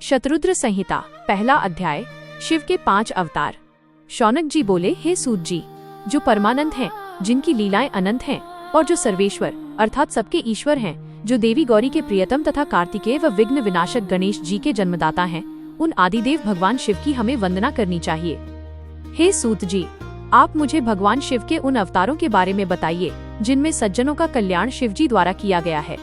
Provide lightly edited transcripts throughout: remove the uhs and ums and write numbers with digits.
शतरुद्र संहिता पहला अध्याय। शिव के 5 अवतार। शौनक जी बोले, हे सूत जी, जो परमानंद हैं, जिनकी लीलाएं अनंत हैं और जो सर्वेश्वर अर्थात सबके ईश्वर हैं, जो देवी गौरी के प्रियतम तथा कार्तिकेय व विघ्न विनाशक गणेश जी के जन्मदाता हैं, उन आदिदेव भगवान शिव की हमें वंदना करनी चाहिए। हे सूत जी, आप मुझे भगवान शिव के उन अवतारों के बारे में बताइए जिनमें सज्जनों का कल्याण शिव जी द्वारा किया गया है।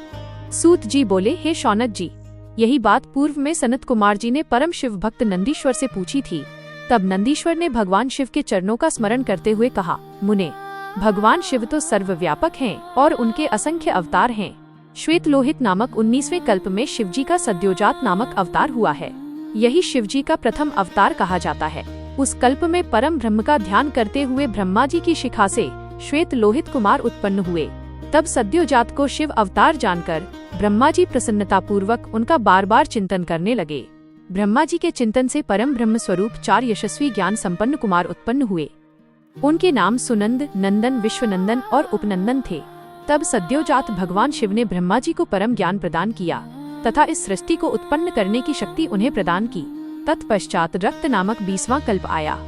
सूत जी बोले, हे शौनक जी, यही बात पूर्व में सनत कुमार जी ने परम शिव भक्त नंदीश्वर से पूछी थी। तब नंदीश्वर ने भगवान शिव के चरणों का स्मरण करते हुए कहा, मुने, भगवान शिव तो सर्वव्यापक हैं और उनके असंख्य अवतार हैं। श्वेत लोहित नामक 19वें कल्प में शिवजी का सद्योजात नामक अवतार हुआ है। यही शिवजी का प्रथम अवतार कहा जाता है। उस कल्प में परम ब्रह्म का ध्यान करते हुए ब्रह्मा जी की शिखा से श्वेत लोहित कुमार उत्पन्न हुए। तब सद्योजात को शिव अवतार जानकर ब्रह्मा जी प्रसन्नता पूर्वक उनका बार बार चिंतन करने लगे। ब्रह्मा जी के चिंतन से परम ब्रह्म स्वरूप 4 यशस्वी ज्ञान संपन्न कुमार उत्पन्न हुए। उनके नाम सुनंद, नंदन, विश्वनंदन और उपनंदन थे। तब सद्योजात भगवान शिव ने ब्रह्मा जी को परम ज्ञान प्रदान किया तथा इस सृष्टि को उत्पन्न करने की शक्ति उन्हें प्रदान की। तत्पश्चात रक्त नामक 20वां कल्प आया।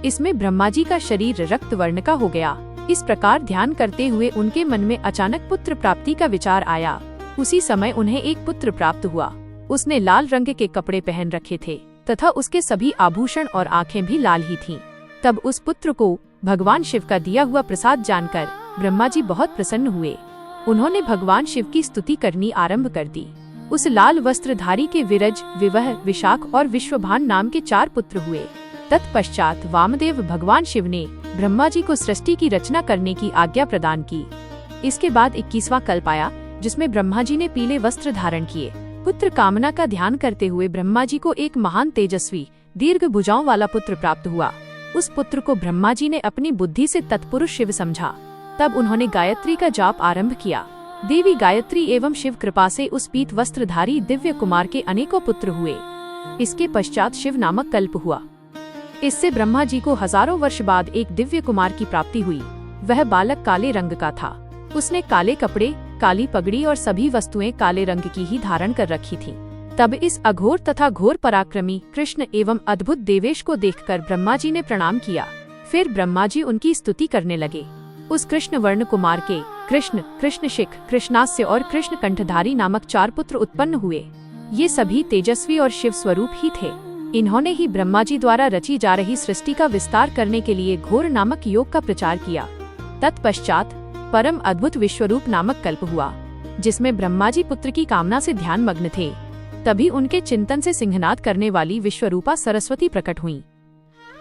इसमें ब्रह्मा जी का शरीर रक्त वर्ण का हो गया। इस प्रकार ध्यान करते हुए उनके मन में अचानक पुत्र प्राप्ति का विचार आया। उसी समय उन्हें एक पुत्र प्राप्त हुआ। उसने लाल रंग के कपड़े पहन रखे थे तथा उसके सभी आभूषण और आँखें भी लाल ही थीं। तब उस पुत्र को भगवान शिव का दिया हुआ प्रसाद जानकर ब्रह्मा जी बहुत प्रसन्न हुए। उन्होंने भगवान शिव की स्तुति करनी आरंभ कर दी। उस लाल वस्त्रधारी के विरज, विवह, विशाख और विश्वभान नाम के 4 पुत्र हुए। तत्पश्चात वामदेव भगवान शिव ने ब्रह्मा जी को सृष्टि की रचना करने की आज्ञा प्रदान की। इसके बाद 21वां कल्प आया, जिसमें ब्रह्मा जी ने पीले वस्त्र धारण किए। पुत्र कामना का ध्यान करते हुए ब्रह्मा जी को एक महान तेजस्वी दीर्घ भुजाओं वाला पुत्र प्राप्त हुआ। उस पुत्र को ब्रह्मा जी ने अपनी बुद्धि से तत्पुरुष शिव समझा। तब उन्होंने गायत्री का जाप आरंभ किया। देवी गायत्री एवं शिव कृपा से उस पीत वस्त्रधारी दिव्य कुमार के अनेकों पुत्र हुए। इसके पश्चात शिव नामक कल्प हुआ। इससे ब्रह्मा जी को हजारों वर्ष बाद एक दिव्य कुमार की प्राप्ति हुई। वह बालक काले रंग का था। उसने काले कपड़े, काली पगड़ी और सभी वस्तुएं काले रंग की ही धारण कर रखी थीं। तब इस अघोर तथा घोर पराक्रमी कृष्ण एवं अद्भुत देवेश को देखकर ब्रह्मा जी ने प्रणाम किया। फिर ब्रह्मा जी उनकी स्तुति करने लगे। उस कृष्ण वर्ण कुमार के कृष्ण, कृष्णशिख, कृष्णास्य और कृष्ण कंठधारी नामक 4 पुत्र उत्पन्न हुए। ये सभी तेजस्वी और शिव स्वरूप ही थे। इन्होंने ही ब्रह्मा जी द्वारा रची जा रही सृष्टि का विस्तार करने के लिए घोर नामक योग का प्रचार किया। तत्पश्चात परम अद्भुत विश्वरूप नामक कल्प हुआ, जिसमें ब्रह्मा जी पुत्र की कामना से ध्यान मग्न थे। तभी उनके चिंतन से सिंहनाद करने वाली विश्वरूपा सरस्वती प्रकट हुई।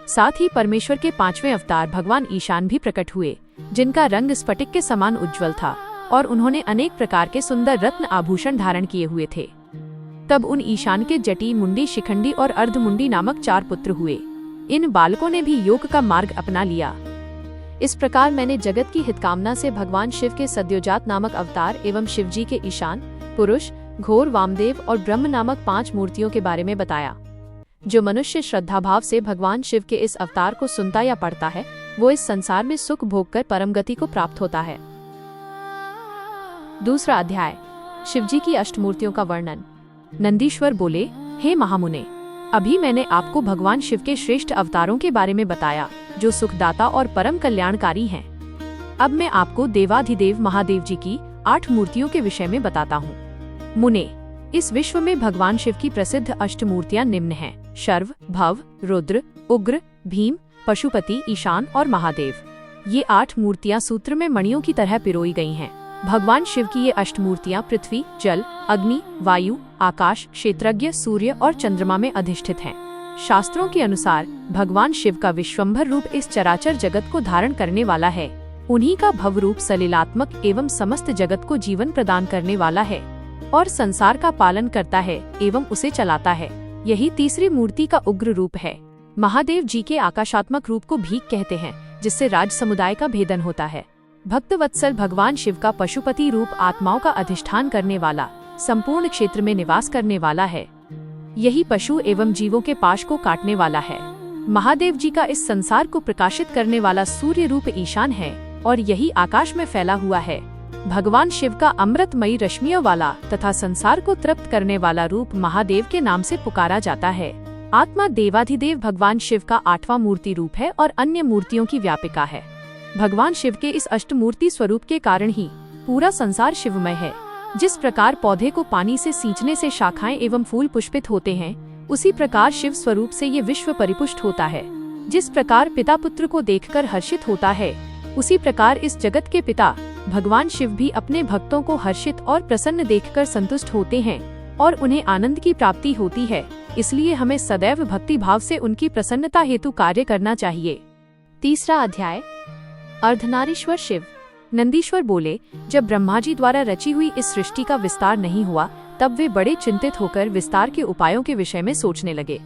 साथ ही परमेश्वर के 5वें अवतार भगवान ईशान भी प्रकट हुए, जिनका रंग स्फटिक के समान उज्ज्वल था और उन्होंने अनेक प्रकार के सुंदर रत्न आभूषण धारण किए हुए थे। तब उन ईशान के जटी, मुंडी, शिखंडी और अर्धमुंडी नामक 4 पुत्र हुए। इन बालकों ने भी योग का मार्ग अपना लिया। इस प्रकार मैंने जगत की हितकामना से भगवान शिव के सद्योजात नामक अवतार एवं शिवजी के ईशान, पुरुष, घोर, वामदेव और ब्रह्म नामक 5 मूर्तियों के बारे में बताया। जो मनुष्य श्रद्धा भाव से भगवान शिव के इस अवतार को सुनता या पढ़ता है, वो इस संसार में सुख भोग कर परम गति को प्राप्त होता है। दूसरा अध्याय। शिवजी की अष्टमूर्तियों का वर्णन। नंदीश्वर बोले, हे महामुने, अभी मैंने आपको भगवान शिव के श्रेष्ठ अवतारों के बारे में बताया, जो सुखदाता और परम कल्याणकारी हैं। अब मैं आपको देवाधिदेव महादेव जी की 8 मूर्तियों के विषय में बताता हूँ। मुने, इस विश्व में भगवान शिव की प्रसिद्ध अष्टमूर्तियाँ निम्न हैं: शर्व, भव, रुद्र, उग्र, भीम, पशुपति, ईशान और महादेव। ये 8 मूर्तियाँ सूत्र में मणियों की तरह पिरोई गई हैं। भगवान शिव की ये अष्टमूर्तियाँ पृथ्वी, जल, अग्नि, वायु, आकाश, क्षेत्रज्ञ, सूर्य और चंद्रमा में अधिष्ठित हैं। शास्त्रों के अनुसार भगवान शिव का विश्वम्भर रूप इस चराचर जगत को धारण करने वाला है। उन्हीं का भव रूप सलिलात्मक एवं समस्त जगत को जीवन प्रदान करने वाला है और संसार का पालन करता है एवं उसे चलाता है। यही तीसरी मूर्ति का उग्र रूप है। महादेव जी के आकाशात्मक रूप को भीख कहते हैं, जिससे राज समुदाय का भेदन होता है। भक्तवत्सल भगवान शिव का पशुपति रूप आत्माओं का अधिष्ठान करने वाला, संपूर्ण क्षेत्र में निवास करने वाला है। यही पशु एवं जीवों के पाश को काटने वाला है। महादेव जी का इस संसार को प्रकाशित करने वाला सूर्य रूप ईशान है और यही आकाश में फैला हुआ है। भगवान शिव का अमृतमयी रश्मियों वाला तथा संसार को तृप्त करने वाला रूप महादेव के नाम से पुकारा जाता है। आत्मा देवाधिदेव भगवान शिव का 8वां मूर्ति रूप है और अन्य मूर्तियों की व्यापिका है। भगवान शिव के इस अष्टमूर्ति स्वरूप के कारण ही पूरा संसार शिवमय है। जिस प्रकार पौधे को पानी से सींचने से शाखाएं एवं फूल पुष्पित होते हैं, उसी प्रकार शिव स्वरूप से ये विश्व परिपुष्ट होता है। जिस प्रकार पिता पुत्र को देखकर हर्षित होता है, उसी प्रकार इस जगत के पिता भगवान शिव भी अपने भक्तों को हर्षित और प्रसन्न देखकर संतुष्ट होते हैं और उन्हें आनंद की प्राप्ति होती है। इसलिए हमें सदैव भक्ति भाव से उनकी प्रसन्नता हेतु कार्य करना चाहिए। 3रा अध्याय अर्धनारीश्वर शिव। नंदीश्वर बोले, जब ब्रह्मा जी द्वारा रची हुई इस सृष्टि का विस्तार नहीं हुआ, तब वे बड़े चिंतित होकर विस्तार के उपायों के विषय में सोचने लगे।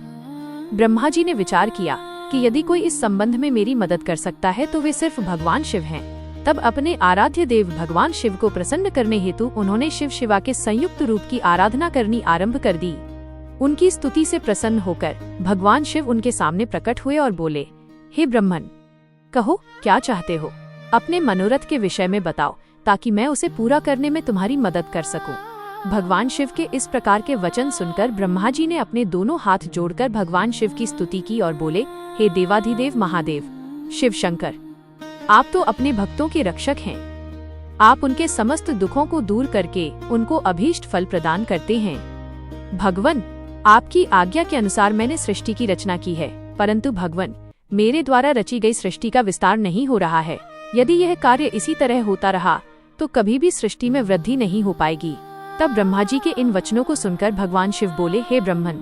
ब्रह्मा जी ने विचार किया कि यदि कोई इस संबंध में मेरी मदद कर सकता है तो वे सिर्फ भगवान शिव हैं। तब अपने आराध्य देव भगवान शिव को प्रसन्न करने हेतु उन्होंने शिव शिवा के संयुक्त रूप की आराधना करनी आरंभ कर दी। उनकी स्तुति से प्रसन्न होकर भगवान शिव उनके सामने प्रकट हुए और बोले, हे ब्रह्मन, कहो क्या चाहते हो? अपने मनोरथ के विषय में बताओ ताकि मैं उसे पूरा करने में तुम्हारी मदद कर सकूं। भगवान शिव के इस प्रकार के वचन सुनकर ब्रह्मा जी ने अपने दोनों हाथ जोड़कर भगवान शिव की स्तुति की और बोले, हे देवाधिदेव महादेव शिव शंकर, आप तो अपने भक्तों के रक्षक हैं। आप उनके समस्त दुखों को दूर करके उनको अभीष्ट फल प्रदान करते हैं। भगवन, आपकी आज्ञा के अनुसार मैंने सृष्टि की रचना की है, परंतु भगवन, मेरे द्वारा रची गई सृष्टि का विस्तार नहीं हो रहा है। यदि यह कार्य इसी तरह होता रहा तो कभी भी सृष्टि में वृद्धि नहीं हो पाएगी। तब ब्रह्मा जी के इन वचनों को सुनकर भगवान शिव बोले, हे ब्रह्मन,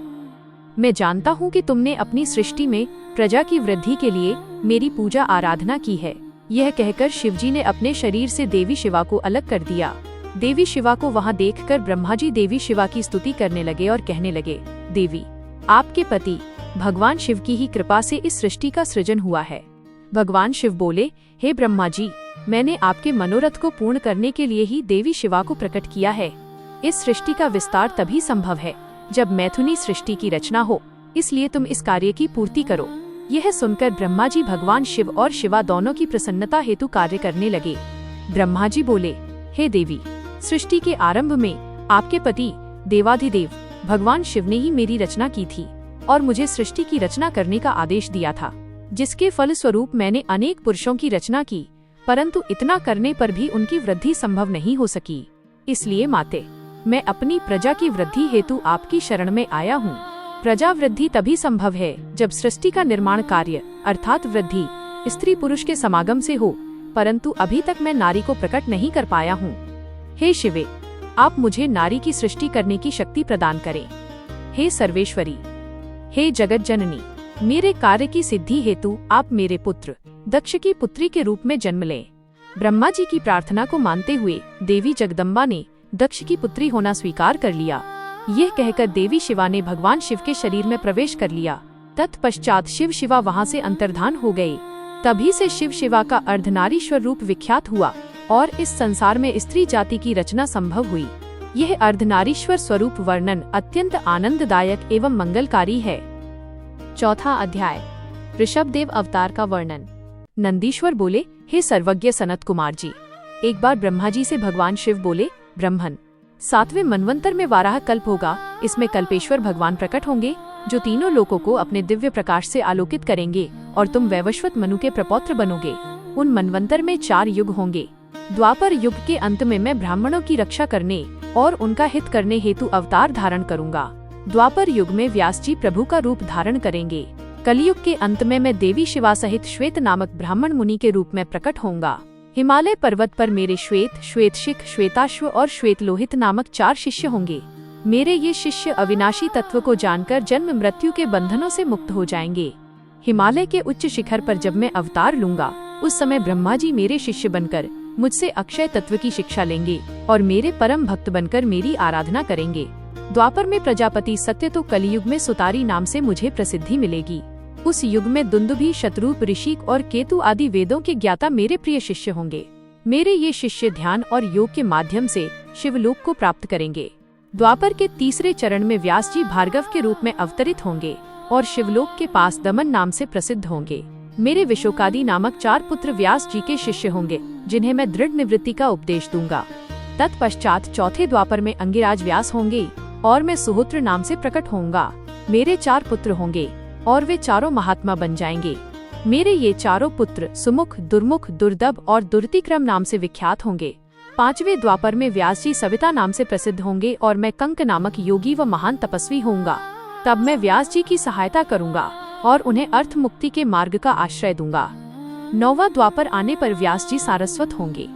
मैं जानता हूँ कि तुमने अपनी सृष्टि में प्रजा की वृद्धि के लिए मेरी पूजा आराधना की है। यह कहकर शिवजी ने अपने शरीर से देवी शिवा को अलग कर दिया। देवी शिवा को वहां देखकर ब्रह्मा जी देवी शिवा की स्तुति करने लगे और कहने लगे, देवी, आपके पति भगवान शिव की ही कृपा से इस सृष्टि का सृजन हुआ है। भगवान शिव बोले, हे ब्रह्मा जी, मैंने आपके मनोरथ को पूर्ण करने के लिए ही देवी शिवा को प्रकट किया है। इस सृष्टि का विस्तार तभी संभव है जब मैथुनी सृष्टि की रचना हो, इसलिए तुम इस कार्य की पूर्ति करो। यह सुनकर ब्रह्मा जी भगवान शिव और शिवा दोनों की प्रसन्नता हेतु कार्य करने लगे। ब्रह्मा जी बोले, हे देवी, सृष्टि के आरंभ में आपके पति देवाधिदेव भगवान शिव ने ही मेरी रचना की थी और मुझे सृष्टि की रचना करने का आदेश दिया था, जिसके फल स्वरूप मैंने अनेक पुरुषों की रचना की, परंतु इतना करने पर भी उनकी वृद्धि संभव नहीं हो सकी। इसलिए माते, मैं अपनी प्रजा की वृद्धि हेतु आपकी शरण में आया हूँ। प्रजा वृद्धि तभी संभव है जब सृष्टि का निर्माण कार्य अर्थात वृद्धि स्त्री पुरुष के समागम से हो, परंतु अभी तक मैं नारी को प्रकट नहीं कर पाया हूँ। हे शिवे, आप मुझे नारी की सृष्टि करने की शक्ति प्रदान करें। हे सर्वेश्वरी, हे जगत जननी, मेरे कार्य की सिद्धि हेतु आप मेरे पुत्र दक्ष की पुत्री के रूप में जन्म लें। ब्रह्मा जी की प्रार्थना को मानते हुए देवी जगदम्बा ने दक्ष की पुत्री होना स्वीकार कर लिया। यह कहकर देवी शिवा ने भगवान शिव के शरीर में प्रवेश कर लिया। तत्पश्चात शिव शिवा वहां से अंतर्धान हो गए। तभी से शिव शिवा का अर्धनारीश्वर रूप विख्यात हुआ और इस संसार में स्त्री जाति की रचना संभव हुई। यह अर्धनारीश्वर स्वरूप वर्णन अत्यंत आनंददायक एवं मंगलकारी है। 4था अध्याय ऋषभदेव अवतार का वर्णन। नंदीश्वर बोले, हे सर्वज्ञ सनत कुमार जी, एक बार ब्रह्मा जी से भगवान शिव बोले, ब्रह्मन, 7वें मनवंतर में वाराह कल्प होगा। इसमें कल्पेश्वर भगवान प्रकट होंगे जो तीनों लोकों को अपने दिव्य प्रकाश से आलोकित करेंगे और तुम वैवस्वत मनु के प्रपौत्र बनोगे। उन मनवंतर में 4 युग होंगे। द्वापर युग के अंत में मैं ब्राह्मणों की रक्षा करने और उनका हित करने हेतु अवतार धारण करूंगा। द्वापर युग में व्यास जी प्रभु का रूप धारण करेंगे। कलयुग के अंत में मैं देवी शिवा सहित श्वेत नामक ब्राह्मण मुनि के रूप में प्रकट होऊंगा। हिमालय पर्वत पर मेरे श्वेत, श्वेतशिख, श्वेताश्व और श्वेतलोहित नामक 4 शिष्य होंगे। मेरे ये शिष्य अविनाशी तत्व को जानकर जन्म मृत्यु के बंधनों से मुक्त हो जाएंगे। हिमालय के उच्च शिखर पर जब मैं अवतार लूंगा, उस समय ब्रह्मा जी मेरे शिष्य बनकर मुझसे अक्षय तत्व की शिक्षा लेंगे और मेरे परम भक्त बनकर मेरी आराधना करेंगे। द्वापर में प्रजापति सत्य तो कलियुग में सुतारी नाम से मुझे प्रसिद्धि मिलेगी। उस युग में दुंदुभी, शतरूप, ऋषिक और केतु आदि वेदों के ज्ञाता मेरे प्रिय शिष्य होंगे। मेरे ये शिष्य ध्यान और योग के माध्यम से शिवलोक को प्राप्त करेंगे। द्वापर के 3रे चरण में व्यास जी भार्गव के रूप में अवतरित होंगे और शिवलोक के पास दमन नाम से प्रसिद्ध होंगे। मेरे विशोकादि नामक 4 पुत्र व्यास जी के शिष्य होंगे, जिन्हें मैं दृढ़ निवृत्ति का उपदेश दूंगा। तत्पश्चात चौथे द्वापर में अंगिराज व्यास होंगे और मैं सुहोत्र नाम से प्रकट होऊंगा। मेरे 4 पुत्र होंगे और वे चारों महात्मा बन जाएंगे। मेरे ये चारों पुत्र सुमुख, दुर्मुख, दुर्दभ और दुर्तिक्रम नाम से विख्यात होंगे। 5वें द्वापर में व्यास जी सविता नाम से प्रसिद्ध होंगे और मैं कंक नामक योगी व महान तपस्वी होऊंगा। तब मैं व्यास जी की सहायता करूंगा और उन्हें अर्थ मुक्ति के मार्ग का आश्रय दूंगा। 9वां द्वापर आने पर व्यास जी सारस्वत होंगे।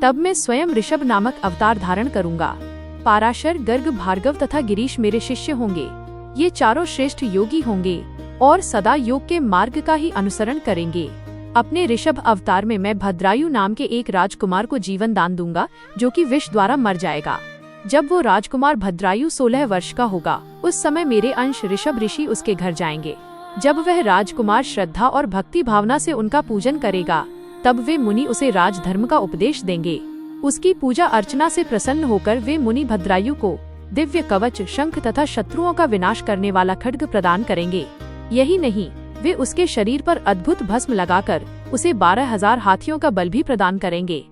तब मैं स्वयं ऋषभ नामक अवतार धारण करूंगा। पाराशर, गर्ग, भार्गव तथा गिरीश मेरे शिष्य होंगे। ये चारों श्रेष्ठ योगी होंगे और सदा योग के मार्ग का ही अनुसरण करेंगे। अपने ऋषभ अवतार में मैं भद्रायु नाम के एक राजकुमार को जीवन दान दूंगा, जो कि विष द्वारा मर जाएगा। जब वो राजकुमार भद्रायु 16 वर्ष का होगा, उस समय मेरे अंश ऋषभ ऋषि उसके घर जाएंगे। जब वह राजकुमार श्रद्धा और भक्ति भावना से उनका पूजन करेगा, तब वे मुनि उसे राजधर्म का उपदेश देंगे। उसकी पूजा अर्चना से प्रसन्न होकर वे मुनि भद्रायु को दिव्य कवच, शंख तथा शत्रुओं का विनाश करने वाला खड्ग प्रदान करेंगे। यही नहीं, वे उसके शरीर पर अद्भुत भस्म लगाकर उसे 12,000 हाथियों का बल भी प्रदान करेंगे।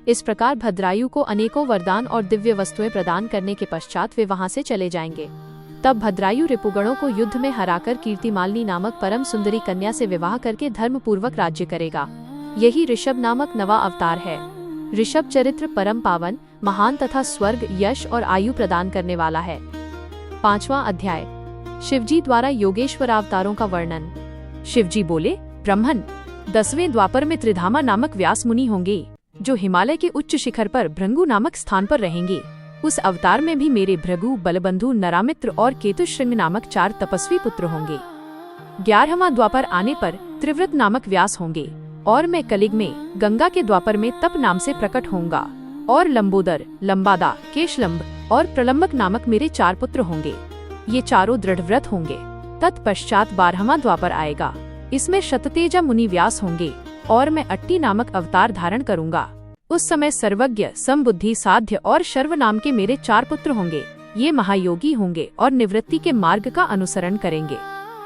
इस प्रकार भद्रायु को अनेकों वरदान और दिव्य वस्तुएं प्रदान करने के पश्चात वे वहां से चले जाएंगे। तब भद्रायु रिपुगणों को युद्ध में हराकर कीर्तिमालिनी नामक परम सुंदरी कन्या से विवाह करके धर्म पूर्वक राज्य करेगा। यही ऋषभ नामक नवा अवतार है। ऋषभ चरित्र परम पावन, महान तथा स्वर्ग, यश और आयु प्रदान करने वाला है। 5वां अध्याय, शिवजी द्वारा योगेश्वर अवतारों का वर्णन। शिवजी बोले, ब्रह्मन, 10वें द्वापर में त्रिधामा नामक व्यास मुनि होंगे, जो हिमालय के उच्च शिखर पर भृंगु नामक स्थान पर रहेंगे। उस अवतार में भी मेरे भृगु, बलबंधु, नरामित्र और केतुश्रृंग नामक 4 तपस्वी पुत्र होंगे। 11वां द्वापर आने पर त्रिव्रत नामक व्यास होंगे और मैं कलिग में गंगा के द्वापर में तप नाम से प्रकट होऊंगा। और लंबोदर, लंबादा, केशलंब और प्रलंबक नामक मेरे 4 पुत्र होंगे। ये चारों दृढ़व्रत होंगे। तत्पश्चात 12वां द्वापर आएगा। इसमें शततेजा मुनि व्यास होंगे और मैं अट्टी नामक अवतार धारण करूंगा। उस समय सर्वज्ञ, समबुद्धि, साध्य और शर्व नाम के मेरे 4 पुत्र होंगे। ये महायोगी होंगे और निवृत्ति के मार्ग का अनुसरण करेंगे।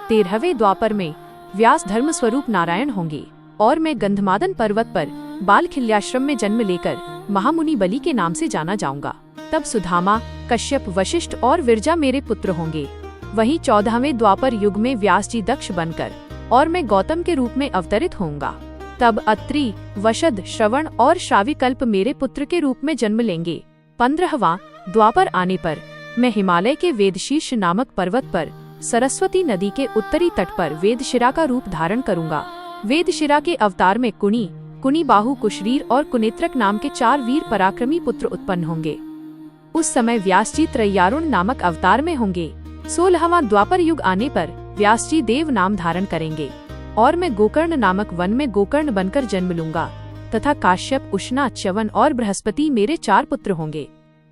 13वें द्वापर में व्यास धर्म स्वरूप नारायण होंगे और मैं गंधमादन पर्वत पर बालखिल्याश्रम में जन्म लेकर महामुनि बलि के नाम से जाना जाऊंगा। तब सुधामा, कश्यप, वशिष्ठ और विरजा मेरे पुत्र होंगे। वहीं 14वें द्वापर युग में व्यास जी दक्ष बनकर और मैं गौतम के रूप में अवतरित होऊंगा। तब अत्रि, वशद, श्रवण और श्राविकल्प मेरे पुत्र के रूप में जन्म लेंगे। 15वां द्वापर आने पर मैं हिमालय के वेदशीर्ष नामक पर्वत पर सरस्वती नदी के उत्तरी तट पर वेदशिरा का रूप धारण करूंगा। वेदशिरा के अवतार में कुनी, कुनीबाहु, कुशरीर और कुनेत्रक नाम के 4 वीर पराक्रमी पुत्र उत्पन्न होंगे। उस समय व्यास जी त्रय्यारुण नामक अवतार में होंगे। 16वां द्वापर युग आने पर व्यास जी देव नाम धारण करेंगे और मैं गोकर्ण नामक वन में गोकर्ण बनकर जन्म लूंगा तथा काश्यप, उष्णा, च्यवन और बृहस्पति मेरे 4 पुत्र होंगे।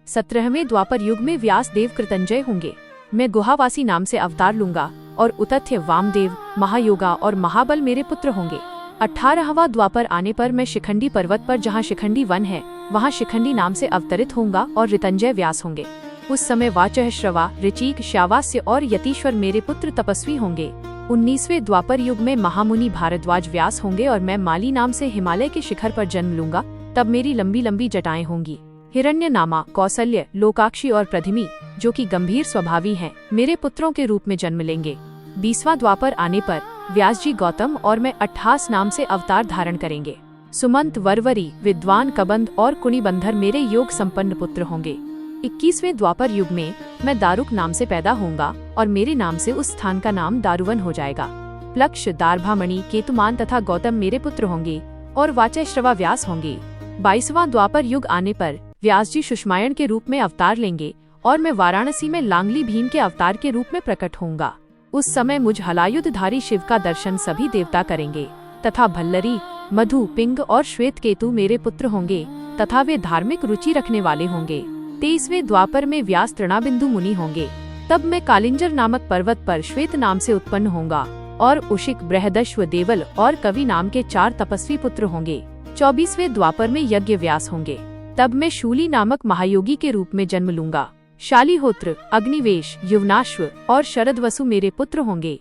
17वें द्वापर युग में व्यास देव कृतंजय होंगे। मैं गुहावासी नाम से अवतार लूंगा और उतथ्य, वामदेव, महायोगा और महाबल मेरे पुत्र होंगे। 18वां द्वापर आने पर मैं शिखंडी पर्वत पर, जहाँ शिखंडी वन है, वहाँ शिखंडी नाम से अवतरित होऊंगा और ऋतंजय व्यास होंगे। उस समय वाचः, श्रवा, ऋचिक, श्यावास्य और यतीश्वर मेरे पुत्र तपस्वी होंगे। 19वें द्वापर युग में महामुनि भारद्वाज व्यास होंगे और मैं माली नाम से हिमालय के शिखर पर जन्म लूंगा। तब मेरी लंबी लंबी जटाएं होंगी। हिरण्यनामा, कौसल्य, लोकाक्षी और प्रधिमी, जो कि गंभीर स्वभावी हैं, मेरे पुत्रों के रूप में जन्म लेंगे। 20वां द्वापर आने पर व्यास जी गौतम और मैं 28 नाम से अवतार धारण करेंगे। सुमंत, वरवरी, विद्वान, कबंध और कुणिबंधर मेरे योग संपन्न पुत्र होंगे। 21वें द्वापर युग में मैं दारुक नाम से पैदा होऊंगा और मेरे नाम से उस स्थान का नाम दारुवन हो जाएगा। प्लक्ष, दार्भामणि, केतुमान तथा गौतम मेरे पुत्र होंगे और वाचश्रवा व्यास होंगे। 22वां द्वापर युग आने पर व्यास जी सुषमायण के रूप में अवतार लेंगे और मैं वाराणसी में लांगली भीम के अवतार के रूप में प्रकट होऊंगा। उस समय मुझ हलायुधधारी शिव का दर्शन सभी देवता करेंगे तथा भल्लरी, मधु, पिंग और श्वेत केतु मेरे पुत्र होंगे तथा वे धार्मिक रुचि रखने वाले होंगे। 23वें द्वापर में व्यास तृणाबिंदु मुनि होंगे। तब मैं कालिंजर नामक पर्वत पर श्वेत नाम से उत्पन्न होऊंगा और उशिक, बृहदश्व, देवल और कवि नाम के 4 तपस्वी पुत्र होंगे। 24वें द्वापर में यज्ञ व्यास होंगे। तब मैं शूली नामक महायोगी के रूप में जन्म लूंगा। शालिहोत्र, अग्निवेश, युवनाश्व और शरद वसु मेरे पुत्र होंगे।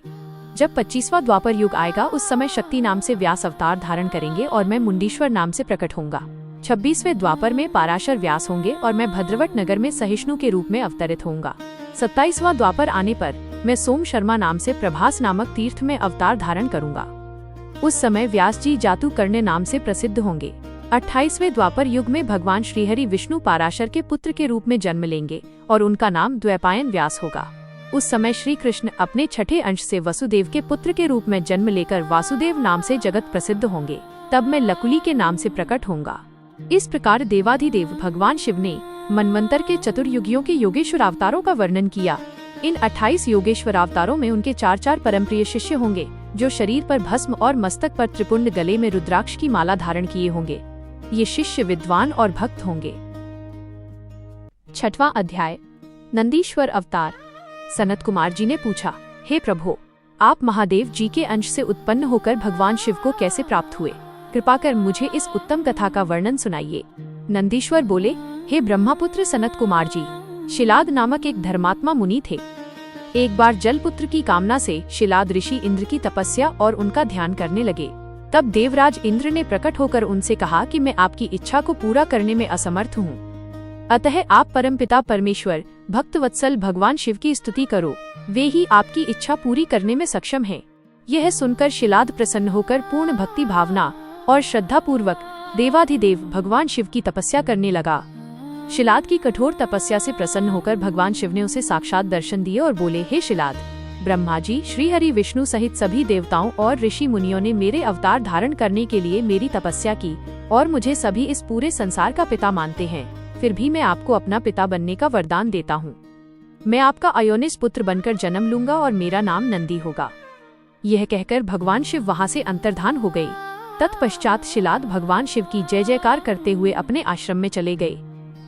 जब 25वां द्वापर युग आएगा उस समय शक्ति नाम से व्यास अवतार धारण करेंगे और मैं मुंडीश्वर नाम से प्रकट होऊंगा। 26वें द्वापर में पाराशर व्यास होंगे और मैं भद्रवट नगर में सहिष्णु के रूप में अवतरित होऊंगा। 27वां द्वापर आने पर मैं सोम शर्मा नाम से प्रभास नामक तीर्थ में अवतार धारण करूंगा। उस समय व्यास जी जातु करने नाम से प्रसिद्ध होंगे। 28वें द्वापर युग में भगवान श्रीहरि विष्णु पाराशर के पुत्र के रूप में जन्म लेंगे और उनका नाम द्वैपायन व्यास होगा। उस समय श्री कृष्ण अपने छठे अंश से वसुदेव के पुत्र के रूप में जन्म लेकर वासुदेव नाम से जगत प्रसिद्ध होंगे। तब मैं लकुली के नाम से प्रकट होऊंगा। इस प्रकार देवाधिदेव भगवान शिव ने मनवंतर के चतुर्युगियों के योगेश्वर अवतारों का वर्णन किया। इन 28 योगेश्वर अवतारों में उनके 4 परमप्रिय शिष्य होंगे जो शरीर पर भस्म और मस्तक पर त्रिपुंड, गले में रुद्राक्ष की माला धारण किए होंगे। ये शिष्य विद्वान और भक्त होंगे। 6वां अध्याय, नंदीश्वर अवतार। सनत कुमार जी ने पूछा, हे प्रभु, आप महादेव जी के अंश से उत्पन्न होकर भगवान शिव को कैसे प्राप्त हुए? कृपा कर मुझे इस उत्तम कथा का वर्णन सुनाइए। नंदीश्वर बोले, हे ब्रह्मपुत्र सनत कुमार जी, शिलाद नामक एक धर्मात्मा मुनि थे। एक बार जलपुत्र की कामना से शिलाद ऋषि इंद्र की तपस्या और उनका ध्यान करने लगे। तब देवराज इंद्र ने प्रकट होकर उनसे कहा कि मैं आपकी इच्छा को पूरा करने में असमर्थ हूँ, अतः आप परमपिता परमेश्वर भक्तवत्सल भगवान शिव की स्तुति करो, वे ही आपकी इच्छा पूरी करने में सक्षम हैं। यह सुनकर शिलाद प्रसन्न होकर पूर्ण भक्ति भावना और श्रद्धा पूर्वक देवाधिदेव भगवान शिव की तपस्या करने लगा। शिलाद की कठोर तपस्या से प्रसन्न होकर भगवान शिव ने उसे साक्षात दर्शन दिए और बोले, हे शिलाद, ब्रह्मा जी, श्रीहरि विष्णु सहित सभी देवताओं और ऋषि मुनियों ने मेरे अवतार धारण करने के लिए मेरी तपस्या की और मुझे सभी इस पूरे संसार का पिता मानते हैं। फिर भी मैं आपको अपना पिता बनने का वरदान देता हूँ। मैं आपका अयोनिज पुत्र बनकर जन्म लूंगा और मेरा नाम नंदी होगा। यह कहकर भगवान शिव वहाँ से अंतर्धान हो गए। तत्पश्चात शिलाद भगवान शिव की जय जयकार करते हुए अपने आश्रम में चले गए।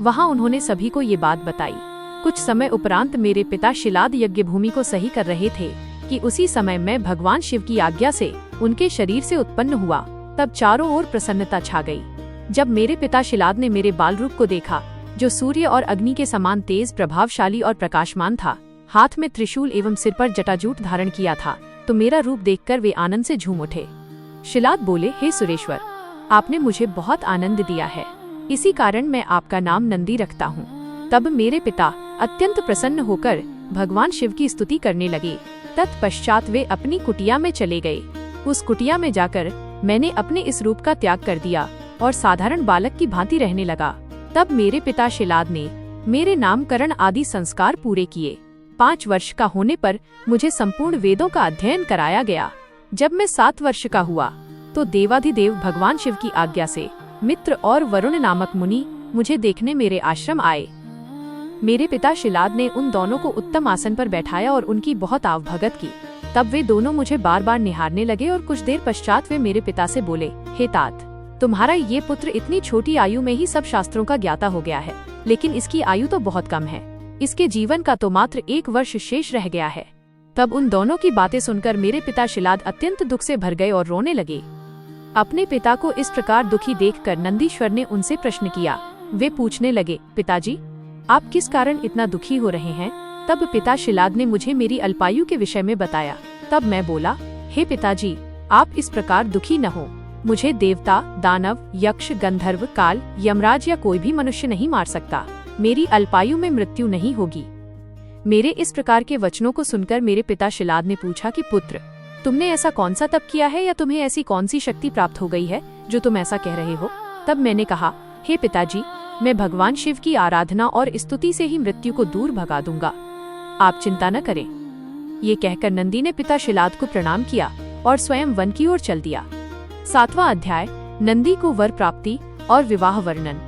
वहाँ उन्होंने सभी को ये बात बताई। कुछ समय उपरांत मेरे पिता शिलाद यज्ञ भूमि को सही कर रहे थे कि उसी समय मैं भगवान शिव की आज्ञा से उनके शरीर से उत्पन्न हुआ। तब चारों ओर प्रसन्नता छा गई। जब मेरे पिता शिलाद ने मेरे बाल रूप को देखा, जो सूर्य और अग्नि के समान तेज, प्रभावशाली और प्रकाशमान था, हाथ में त्रिशूल एवं सिर पर जटाजूट धारण किया था, तो मेरा रूप देखकर वे आनंद से झूम उठे। शिलाद बोले, हे सुरेश्वर, आपने मुझे बहुत आनंद दिया है, इसी कारण मैं आपका नाम नंदी रखता हूँ। तब मेरे पिता अत्यंत प्रसन्न होकर भगवान शिव की स्तुति करने लगे। तत्पश्चात वे अपनी कुटिया में चले गए। उस कुटिया में जाकर मैंने अपने इस रूप का त्याग कर दिया और साधारण बालक की भांति रहने लगा। तब मेरे पिता शिलाद ने मेरे नामकरण आदि संस्कार पूरे किए। 5 वर्ष का होने पर मुझे संपूर्ण वेदों का अध्ययन कराया गया। जब मैं 7 वर्ष का हुआ तो देवाधिदेव भगवान शिव की आज्ञा से मित्र और वरुण नामक मुनि मुझे देखने मेरे आश्रम आए। मेरे पिता शिलाद ने उन दोनों को उत्तम आसन पर बैठाया और उनकी बहुत आवभगत की। तब वे दोनों मुझे बार बार निहारने लगे और कुछ देर पश्चात वे मेरे पिता से बोले, हे तात, तुम्हारा ये पुत्र इतनी छोटी आयु में ही सब शास्त्रों का ज्ञाता हो गया है, लेकिन इसकी आयु तो बहुत कम है। इसके जीवन का तो मात्र 1 वर्ष शेष रह गया है। तब उन दोनों की बातें सुनकर मेरे पिता शिलाद अत्यंत दुख से भर गए और रोने लगे। अपने पिता को इस प्रकार दुखी देखकर नंदीश्वर ने उनसे प्रश्न किया। वे पूछने लगे, पिताजी, आप किस कारण इतना दुखी हो रहे हैं? तब पिता शिलाद ने मुझे मेरी अल्पायु के विषय में बताया। तब मैं बोला, हे पिताजी, आप इस प्रकार दुखी न हो। मुझे देवता, दानव, यक्ष, गंधर्व, काल, यमराज या कोई भी मनुष्य नहीं मार सकता। मेरी अल्पायु में मृत्यु नहीं होगी। मेरे इस प्रकार के वचनों को सुनकर मेरे पिता शिलाद ने पूछा कि पुत्र, तुमने ऐसा कौन सा तप किया है या तुम्हें ऐसी कौन सी शक्ति प्राप्त हो गई है जो तुम ऐसा कह रहे हो? तब मैंने कहा, हे पिताजी, मैं भगवान शिव की आराधना और स्तुति से ही मृत्यु को दूर भगा दूंगा, आप चिंता न करें। ये कहकर नंदी ने पिता शिलाद को प्रणाम किया और स्वयं वन की ओर चल दिया। 7वां अध्याय, नंदी को वर प्राप्ति और विवाह वर्णन।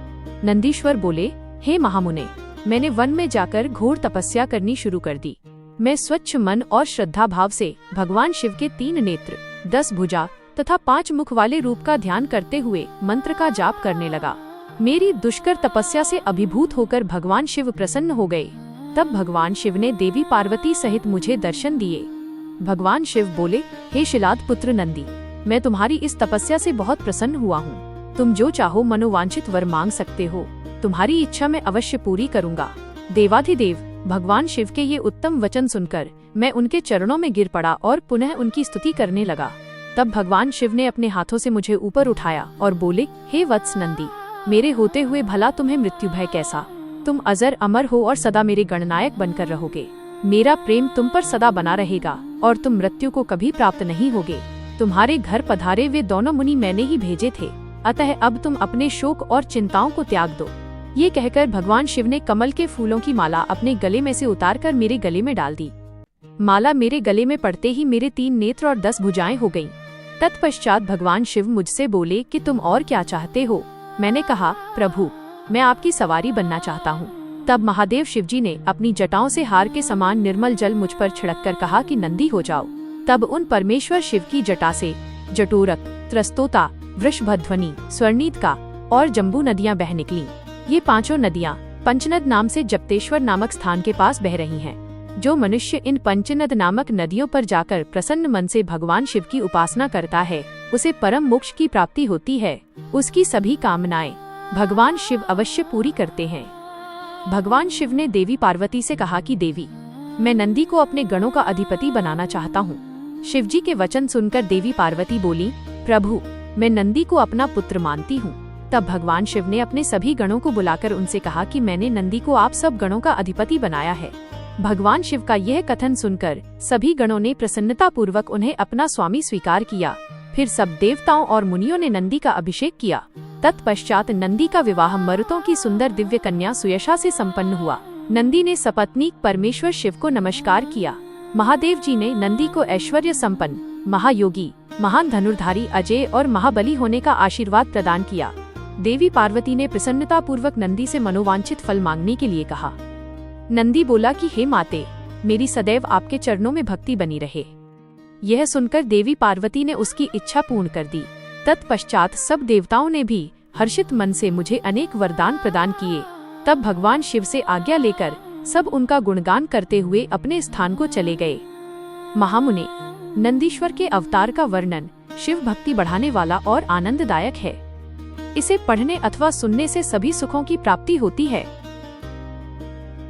नंदीश्वर बोले, हे महामुने, मैंने वन में जाकर घोर तपस्या करनी शुरू कर दी। मैं स्वच्छ मन और श्रद्धा भाव से भगवान शिव के 3 नेत्र, 10 भुजा तथा 5 मुख वाले रूप का ध्यान करते हुए मंत्र का जाप करने लगा। मेरी दुष्कर तपस्या से अभिभूत होकर भगवान शिव प्रसन्न हो गए। तब भगवान शिव ने देवी पार्वती सहित मुझे दर्शन दिए। भगवान शिव बोले, हे शिलाद पुत्र नंदी, मैं तुम्हारी इस तपस्या से बहुत प्रसन्न हुआ हूँ। तुम जो चाहो मनोवांछित वर मांग सकते हो। तुम्हारी इच्छा मैं अवश्य पूरी करूँगा। देवाधिदेव भगवान शिव के ये उत्तम वचन सुनकर मैं उनके चरणों में गिर पड़ा और पुनः उनकी स्तुति करने लगा। तब भगवान शिव ने अपने हाथों से मुझे ऊपर उठाया और बोले, हे वत्स नंदी, मेरे होते हुए भला तुम्हें मृत्यु भय कैसा? तुम अजर अमर हो और सदा मेरे गणनायक बनकर रहोगे। मेरा प्रेम तुम पर सदा बना रहेगा और तुम मृत्यु को कभी प्राप्त नहीं होगे। तुम्हारे घर पधारे वे दोनों मुनि मैंने ही भेजे थे, अतः अब तुम अपने शोक और चिंताओं को त्याग दो। ये कहकर भगवान शिव ने कमल के फूलों की माला अपने गले में से उतारकर मेरे गले में डाल दी। माला मेरे गले में पड़ते ही मेरे 3 नेत्र और 10 भुजाएं हो गईं। तत्पश्चात भगवान शिव मुझसे बोले कि तुम और क्या चाहते हो? मैंने कहा, प्रभु, मैं आपकी सवारी बनना चाहता हूँ। तब महादेव शिवजी ने अपनी जटाओं से हार के समान निर्मल जल मुझ पर छिड़ककर कहा कि नंदी हो जाओ। तब उन परमेश्वर शिव की जटा से जटोरक, त्रस्तोता, वृषभध्वनि, स्वर्णिका और जम्बू नदियां बह निकलीं। ये 5 नदियां पंचनद नाम से जप्तेश्वर नामक स्थान के पास बह रही हैं। जो मनुष्य इन पंचनद नामक नदियों पर जाकर प्रसन्न मन से भगवान शिव की उपासना करता है, उसे परम मोक्ष की प्राप्ति होती है। उसकी सभी कामनाएं भगवान शिव अवश्य पूरी करते हैं। भगवान शिव ने देवी पार्वती से कहा कि देवी, मैं नंदी को अपने गणों का अधिपति बनाना चाहता हूँ। शिवजी के वचन सुनकर देवी पार्वती बोली, प्रभु, मैं नंदी को अपना पुत्र मानती हूँ। तब भगवान शिव ने अपने सभी गणों को बुलाकर उनसे कहा कि मैंने नंदी को आप सब गणों का अधिपति बनाया है। भगवान शिव का यह कथन सुनकर सभी गणों ने प्रसन्नता पूर्वक उन्हें अपना स्वामी स्वीकार किया। फिर सब देवताओं और मुनियों ने नंदी का अभिषेक किया। तत्पश्चात नंदी का विवाह मरुतों की सुंदर दिव्य कन्या सुयशा से संपन्न हुआ। नंदी ने सपत्नीक परमेश्वर शिव को नमस्कार किया। महादेव जी ने नंदी को ऐश्वर्य संपन्न, महायोगी, महान धनुर्धारी, अजय और महाबली होने का आशीर्वाद प्रदान किया। देवी पार्वती ने प्रसन्नता पूर्वक नंदी से मनोवांछित फल मांगने के लिए कहा। नंदी बोला कि हे माते, मेरी सदैव आपके चरणों में भक्ति बनी रहे। यह सुनकर देवी पार्वती ने उसकी इच्छा पूर्ण कर दी। तत्पश्चात सब देवताओं ने भी हर्षित मन से मुझे अनेक वरदान प्रदान किए। तब भगवान शिव से आज्ञा लेकर सब उनका गुणगान करते हुए अपने स्थान को चले गए। महामुने, नंदीश्वर के अवतार का वर्णन शिव भक्ति बढ़ाने वाला और आनंददायक है। इसे पढ़ने अथवा सुनने से सभी सुखों की प्राप्ति होती है।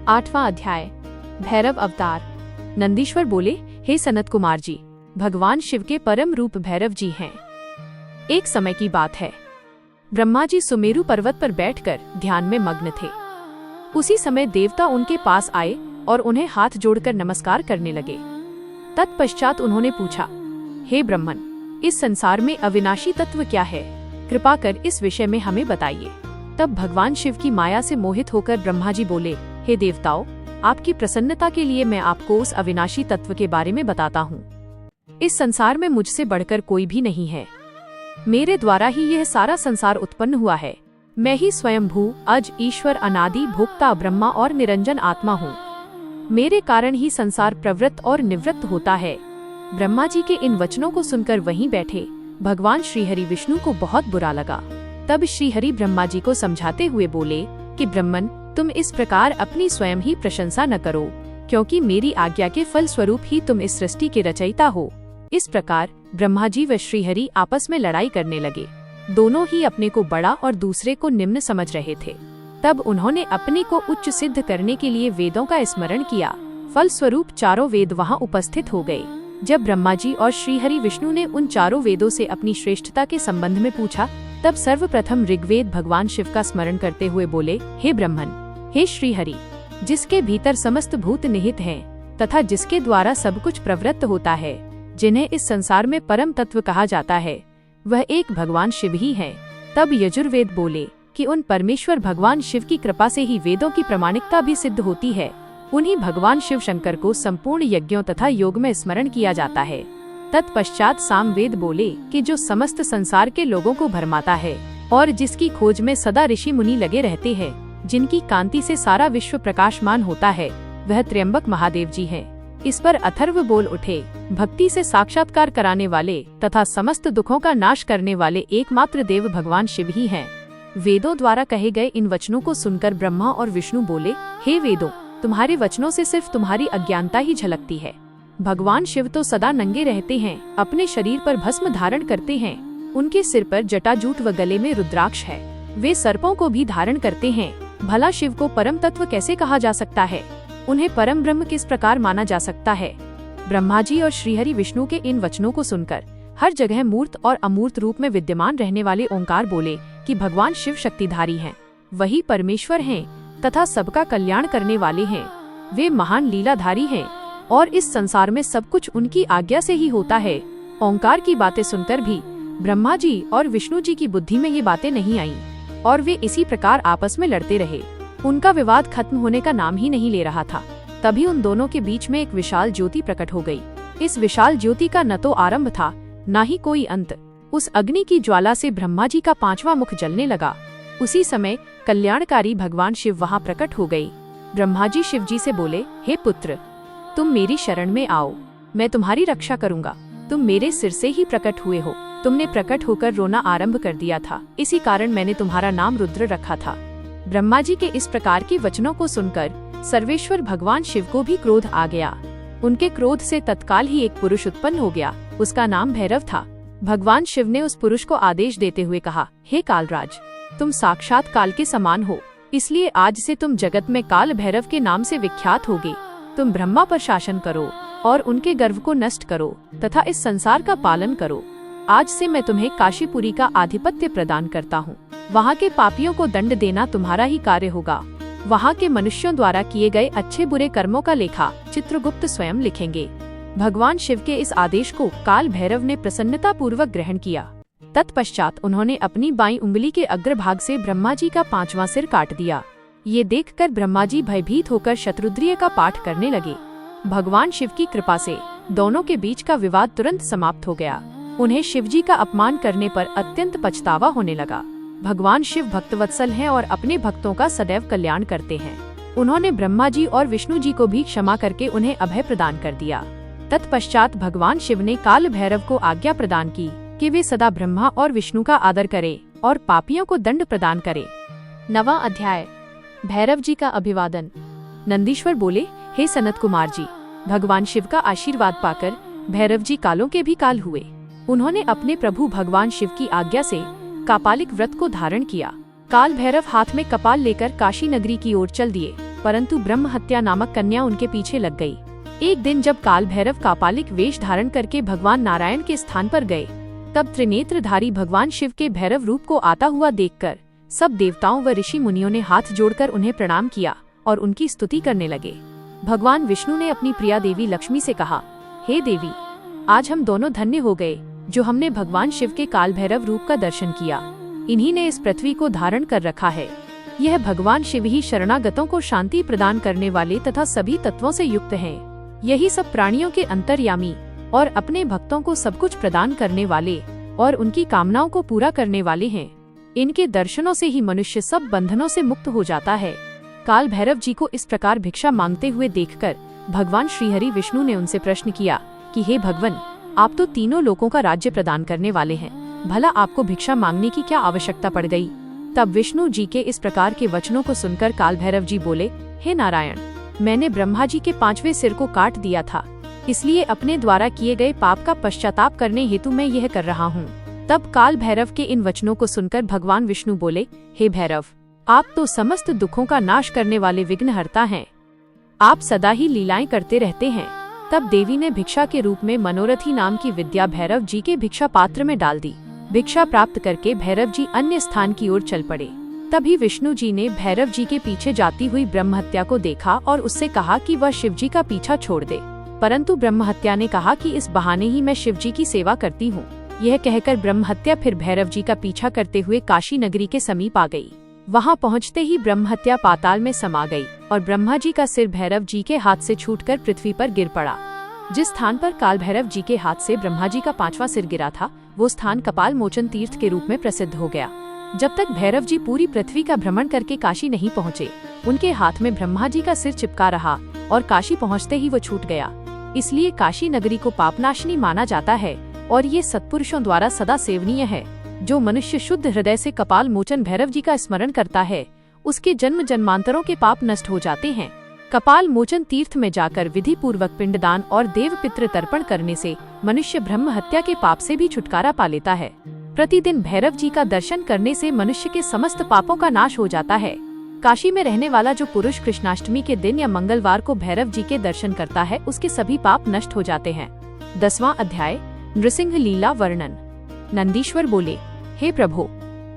8वां अध्याय, भैरव अवतार। नंदीश्वर बोले, हे सनत कुमार जी, भगवान शिव के परम रूप भैरव जी हैं। एक समय की बात है, ब्रह्मा जी सुमेरु पर्वत पर बैठकर ध्यान में मग्न थे। उसी समय देवता उनके पास आए और उन्हें हाथ जोड़कर नमस्कार करने लगे। तत्पश्चात उन्होंने पूछा, हे ब्रह्मन, इस संसार में अविनाशी तत्व क्या है? कृपा कर इस विषय में हमें बताइए। तब भगवान शिव की माया से मोहित होकर ब्रह्मा जी बोले, हे देवताओं, आपकी प्रसन्नता के लिए मैं आपको उस अविनाशी तत्व के बारे में बताता हूँ। इस संसार में मुझसे बढ़कर कोई भी नहीं है। मेरे द्वारा ही यह सारा संसार उत्पन्न हुआ है। मैं ही स्वयंभू, अज, ईश्वर, अनादि, भोक्ता, ब्रह्मा और निरंजन आत्मा हूँ। मेरे कारण ही संसार प्रवृत्त और निवृत्त होता है। ब्रह्मा जी के इन वचनों को सुनकर वहीं बैठे भगवान श्रीहरि विष्णु को बहुत बुरा लगा। तब श्रीहरि ब्रह्मा जी को समझाते हुए बोले कि ब्रह्मन, तुम इस प्रकार अपनी स्वयं ही प्रशंसा न करो, क्योंकि मेरी आज्ञा के फल स्वरूप ही तुम इस सृष्टि के रचयिता हो। इस प्रकार ब्रह्मा जी व श्रीहरि आपस में लड़ाई करने लगे। दोनों ही अपने को बड़ा और दूसरे को निम्न समझ रहे थे। तब उन्होंने अपने को उच्च सिद्ध करने के लिए वेदों का स्मरण किया। फल स्वरूप चारों वेद वहां उपस्थित हो गए। जब ब्रह्मा जी और श्रीहरि विष्णु ने उन चारों वेदों से अपनी श्रेष्ठता के संबंध में पूछा, तब सर्वप्रथम ऋग्वेद भगवान शिव का स्मरण करते हुए बोले, हे ब्रह्मन, हे श्रीहरि, जिसके भीतर समस्त भूत निहित हैं तथा जिसके द्वारा सब कुछ प्रवृत्त होता है, जिन्हें इस संसार में परम तत्व कहा जाता है, वह एक भगवान शिव ही है। तब यजुर्वेद बोले कि उन परमेश्वर भगवान शिव की कृपा से ही वेदों की प्रामाणिकता भी सिद्ध होती है। उन्हीं भगवान शिव शंकर को संपूर्ण यज्ञों तथा योग में स्मरण किया जाता है। तत्पश्चात सामवेद बोले कि जो समस्त संसार के लोगों को भरमाता है और जिसकी खोज में सदा ऋषि मुनि लगे रहते हैं, जिनकी कांति से सारा विश्व प्रकाशमान होता है, वह त्र्यंबक महादेव जी हैं। इस पर अथर्व बोल उठे, भक्ति से साक्षात्कार कराने वाले तथा समस्त दुखों का नाश करने वाले एकमात्र देव भगवान शिव ही हैं। वेदों द्वारा कहे गए इन वचनों को सुनकर ब्रह्मा और विष्णु बोले, हे वेदों, तुम्हारे वचनों से सिर्फ तुम्हारी अज्ञानता ही झलकती है। भगवान शिव तो सदा नंगे रहते हैं, अपने शरीर पर भस्म धारण करते हैं। उनके सिर पर जटाजूट व गले में रुद्राक्ष है। वे सर्पों को भी धारण करते हैं। भला शिव को परम तत्व कैसे कहा जा सकता है? उन्हें परम ब्रह्म किस प्रकार माना जा सकता है। ब्रह्मा जी और श्रीहरि विष्णु के इन वचनों को सुनकर हर जगह मूर्त और अमूर्त रूप में विद्यमान रहने वाले ओंकार बोले कि भगवान शिव शक्तिधारी हैं, वही परमेश्वर हैं तथा सबका कल्याण करने वाले हैं। वे महान लीलाधारी हैं और इस संसार में सब कुछ उनकी आज्ञा से ही होता है। ओंकार की बातें सुनकर भी ब्रह्मा जी और विष्णु जी की बुद्धि में ये बातें नहीं आईं और वे इसी प्रकार आपस में लड़ते रहे। उनका विवाद खत्म होने का नाम ही नहीं ले रहा था। तभी उन दोनों के बीच में एक विशाल ज्योति प्रकट हो गई। इस विशाल ज्योति का न तो आरंभ था न ही कोई अंत। उस अग्नि की ज्वाला से ब्रह्मा जी का 5वां मुख जलने लगा। उसी समय कल्याणकारी भगवान शिव वहां प्रकट हो गई। ब्रह्मा जी शिव जी से बोले, हे पुत्र, तुम मेरी शरण में आओ, मैं तुम्हारी रक्षा करूंगा। तुम मेरे सिर से ही प्रकट हुए हो। तुमने प्रकट होकर रोना आरंभ कर दिया था, इसी कारण मैंने तुम्हारा नाम रुद्र रखा था। ब्रह्मा जी के इस प्रकार के वचनों को सुनकर सर्वेश्वर भगवान शिव को भी क्रोध आ गया। उनके क्रोध से तत्काल ही एक पुरुष उत्पन्न हो गया। उसका नाम भैरव था। भगवान शिव ने उस पुरुष को आदेश देते हुए कहा, हे कालराज, तुम साक्षात काल के समान हो, इसलिए आज से तुम जगत में काल भैरव के नाम से विख्यात होगे। तुम ब्रह्मा पर शासन करो और उनके गर्व को नष्ट करो तथा इस संसार का पालन करो। आज से मैं तुम्हें काशीपुरी का आधिपत्य प्रदान करता हूँ। वहाँ के पापियों को दंड देना तुम्हारा ही कार्य होगा। वहाँ के मनुष्यों द्वारा किए गए अच्छे बुरे कर्मों का लेखा चित्रगुप्त स्वयं लिखेंगे। भगवान शिव के इस आदेश को काल भैरव ने प्रसन्नता पूर्वक ग्रहण किया। तत्पश्चात उन्होंने अपनी बाईं उंगली के अग्रभाग से ब्रह्मा जी का 5वां सिर काट दिया। ये देखकर ब्रह्मा जी भयभीत होकर शतरुद्रीय का पाठ करने लगे। भगवान शिव की कृपा से दोनों के बीच का विवाद तुरंत समाप्त हो गया। उन्हें शिव जी का अपमान करने पर अत्यंत पछतावा होने लगा। भगवान शिव भक्तवत्सल हैं और अपने भक्तों का सदैव कल्याण करते हैं। उन्होंने ब्रह्मा जी और विष्णु जी को भी क्षमा करके उन्हें अभय प्रदान कर दिया। तत्पश्चात भगवान शिव ने काल भैरव को आज्ञा प्रदान की कि वे सदा ब्रह्मा और विष्णु का आदर करें और पापियों को दंड प्रदान करें। 9वां अध्याय, भैरव जी का अभिवादन। नंदीश्वर बोले, हे सनत कुमार जी, भगवान शिव का आशीर्वाद पाकर भैरव जी कालों के भी काल हुए। उन्होंने अपने प्रभु भगवान शिव की आज्ञा से कापालिक व्रत को धारण किया। काल भैरव हाथ में कपाल लेकर काशी नगरी की ओर चल दिए, परंतु ब्रह्म हत्या नामक कन्या उनके पीछे लग गई। एक दिन जब काल भैरव कापालिक वेश धारण करके भगवान नारायण के स्थान पर गए, तब त्रिनेत्रधारी भगवान शिव के भैरव रूप को आता हुआ देखकर सब देवताओं व ऋषि मुनियों ने हाथ जोड़कर उन्हें प्रणाम किया और उनकी स्तुति करने लगे। भगवान विष्णु ने अपनी प्रिया देवी लक्ष्मी से कहा, हे देवी, आज हम दोनों धन्य हो गए जो हमने भगवान शिव के काल भैरव रूप का दर्शन किया। इन्हीं ने इस पृथ्वी को धारण कर रखा है। यह भगवान शिव ही शरणागतों को शांति प्रदान करने वाले तथा सभी तत्वों से युक्त हैं। यही सब प्राणियों के अंतर्यामी और अपने भक्तों को सब कुछ प्रदान करने वाले और उनकी कामनाओं को पूरा करने वाले हैं। इनके दर्शनों से ही मनुष्य सब बंधनों से मुक्त हो जाता है। काल भैरव जी को इस प्रकार भिक्षा मांगते हुए देखकर भगवान श्रीहरि विष्णु ने उनसे प्रश्न किया कि हे भगवान, आप तो तीनों लोकों का राज्य प्रदान करने वाले हैं, भला आपको भिक्षा मांगने की क्या आवश्यकता पड़ गई। तब विष्णु जी के इस प्रकार के वचनों को सुनकर काल भैरव जी बोले, हे नारायण, मैंने ब्रह्मा जी के 5वें सिर को काट दिया था, इसलिए अपने द्वारा किए गए पाप का पश्चाताप करने हेतु मैं यह कर रहा हूँ। तब काल भैरव के इन वचनों को सुनकर भगवान विष्णु बोले, हे भैरव, आप तो समस्त दुखों का नाश करने वाले विघ्नहर्ता हैं। आप सदा ही लीलाएं करते रहते हैं। तब देवी ने भिक्षा के रूप में मनोरथी नाम की विद्या भैरव जी के भिक्षा पात्र में डाल दी। भिक्षा प्राप्त करके भैरव जी अन्य स्थान की ओर चल पड़े। तभी विष्णु जी ने भैरव जी के पीछे जाती हुई ब्रह्म हत्या को देखा और उससे कहा कि वह शिव जी का पीछा छोड़ दे, परंतु ब्रह्म हत्या ने कहा कि इस बहाने ही मैं शिव जी की सेवा करती हूँ। यह कहकर ब्रह्म हत्या फिर भैरव जी का पीछा करते हुए काशी नगरी के समीप आ गई। वहां पहुंचते ही ब्रह्म हत्या पाताल में समा गई और ब्रह्मा जी का सिर भैरव जी के हाथ से छूटकर पृथ्वी पर गिर पड़ा। जिस स्थान पर काल भैरव जी के हाथ से ब्रह्मा जी का 5वां सिर गिरा था, वो स्थान कपाल मोचन तीर्थ के रूप में प्रसिद्ध हो गया। जब तक भैरव जी पूरी पृथ्वी का भ्रमण करके काशी नहीं पहुँचे, उनके हाथ में ब्रह्मा जी का सिर चिपका रहा और काशी पहुँचते ही वो छूट गया। इसलिए काशी नगरी को पापनाशिनी माना जाता है और ये सत्पुरुषों द्वारा सदा सेवनीय है। जो मनुष्य शुद्ध हृदय से कपाल मोचन भैरव जी का स्मरण करता है, उसके जन्म जन्मांतरों के पाप नष्ट हो जाते हैं। कपाल मोचन तीर्थ में जाकर विधि पूर्वक पिंडदान और देव पितृ तर्पण करने से मनुष्य ब्रह्म हत्या के पाप से भी छुटकारा पा लेता है। प्रतिदिन भैरव जी का दर्शन करने से मनुष्य के समस्त पापों का नाश हो जाता है। काशी में रहने वाला जो पुरुष कृष्णाष्टमी के दिन या मंगलवार को भैरव जी के दर्शन करता है उसके सभी पाप नष्ट हो जाते हैं। 10वां अध्याय नृसिंह लीला वर्णन। नंदीश्वर बोले, हे प्रभु,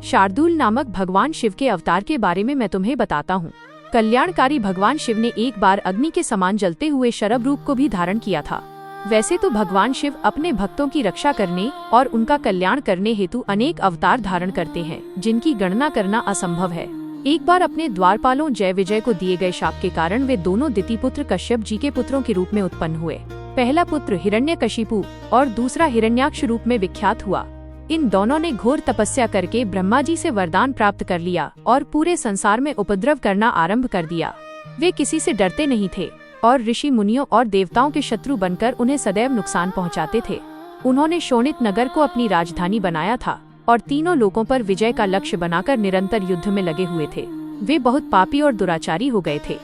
शार्दूल नामक भगवान शिव के अवतार के बारे में मैं तुम्हें बताता हूँ। कल्याणकारी भगवान शिव ने एक बार अग्नि के समान जलते हुए शरभ रूप को भी धारण किया था। वैसे तो भगवान शिव अपने भक्तों की रक्षा करने और उनका कल्याण करने हेतु अनेक अवतार धारण करते हैं, जिनकी गणना करना असंभव है। एक बार अपने द्वारपालों जय विजय को दिए गए शाप के कारण वे दोनों दितिपुत्र कश्यप जी के पुत्रों के रूप में उत्पन्न हुए। पहला पुत्र हिरण्यकशिपु और दूसरा हिरण्याक्ष रूप में विख्यात हुआ। इन दोनों ने घोर तपस्या करके ब्रह्मा जी से वरदान प्राप्त कर लिया और पूरे संसार में उपद्रव करना आरंभ कर दिया। वे किसी से डरते नहीं थे और ऋषि मुनियों और देवताओं के शत्रु बनकर उन्हें सदैव नुकसान पहुंचाते थे। उन्होंने शोणित नगर को अपनी राजधानी बनाया था और तीनों लोकों पर विजय का लक्ष्य बनाकर निरंतर युद्ध में लगे हुए थे। वे बहुत पापी और दुराचारी हो गए थे।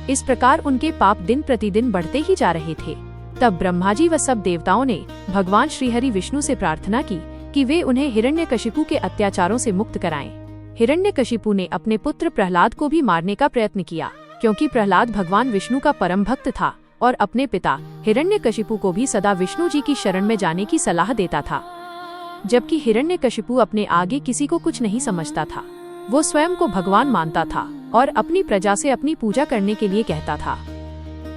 इस प्रकार उनके पाप दिन प्रतिदिन बढ़ते ही जा रहे थे। तब ब्रह्मा जी व सब देवताओं ने भगवान श्रीहरि विष्णु से प्रार्थना की कि वे उन्हें हिरण्यकशिपु के अत्याचारों से मुक्त कराएं। हिरण्यकशिपु ने अपने पुत्र प्रहलाद को भी मारने का प्रयत्न किया, क्योंकि प्रहलाद भगवान विष्णु का परम भक्त था और अपने पिता हिरण्यकशिपु को भी सदा विष्णु जी की शरण में जाने की सलाह देता था। जबकि हिरण्यकशिपु अपने आगे किसी को कुछ नहीं समझता था। वो स्वयं को भगवान मानता था और अपनी प्रजा से अपनी पूजा करने के लिए कहता था।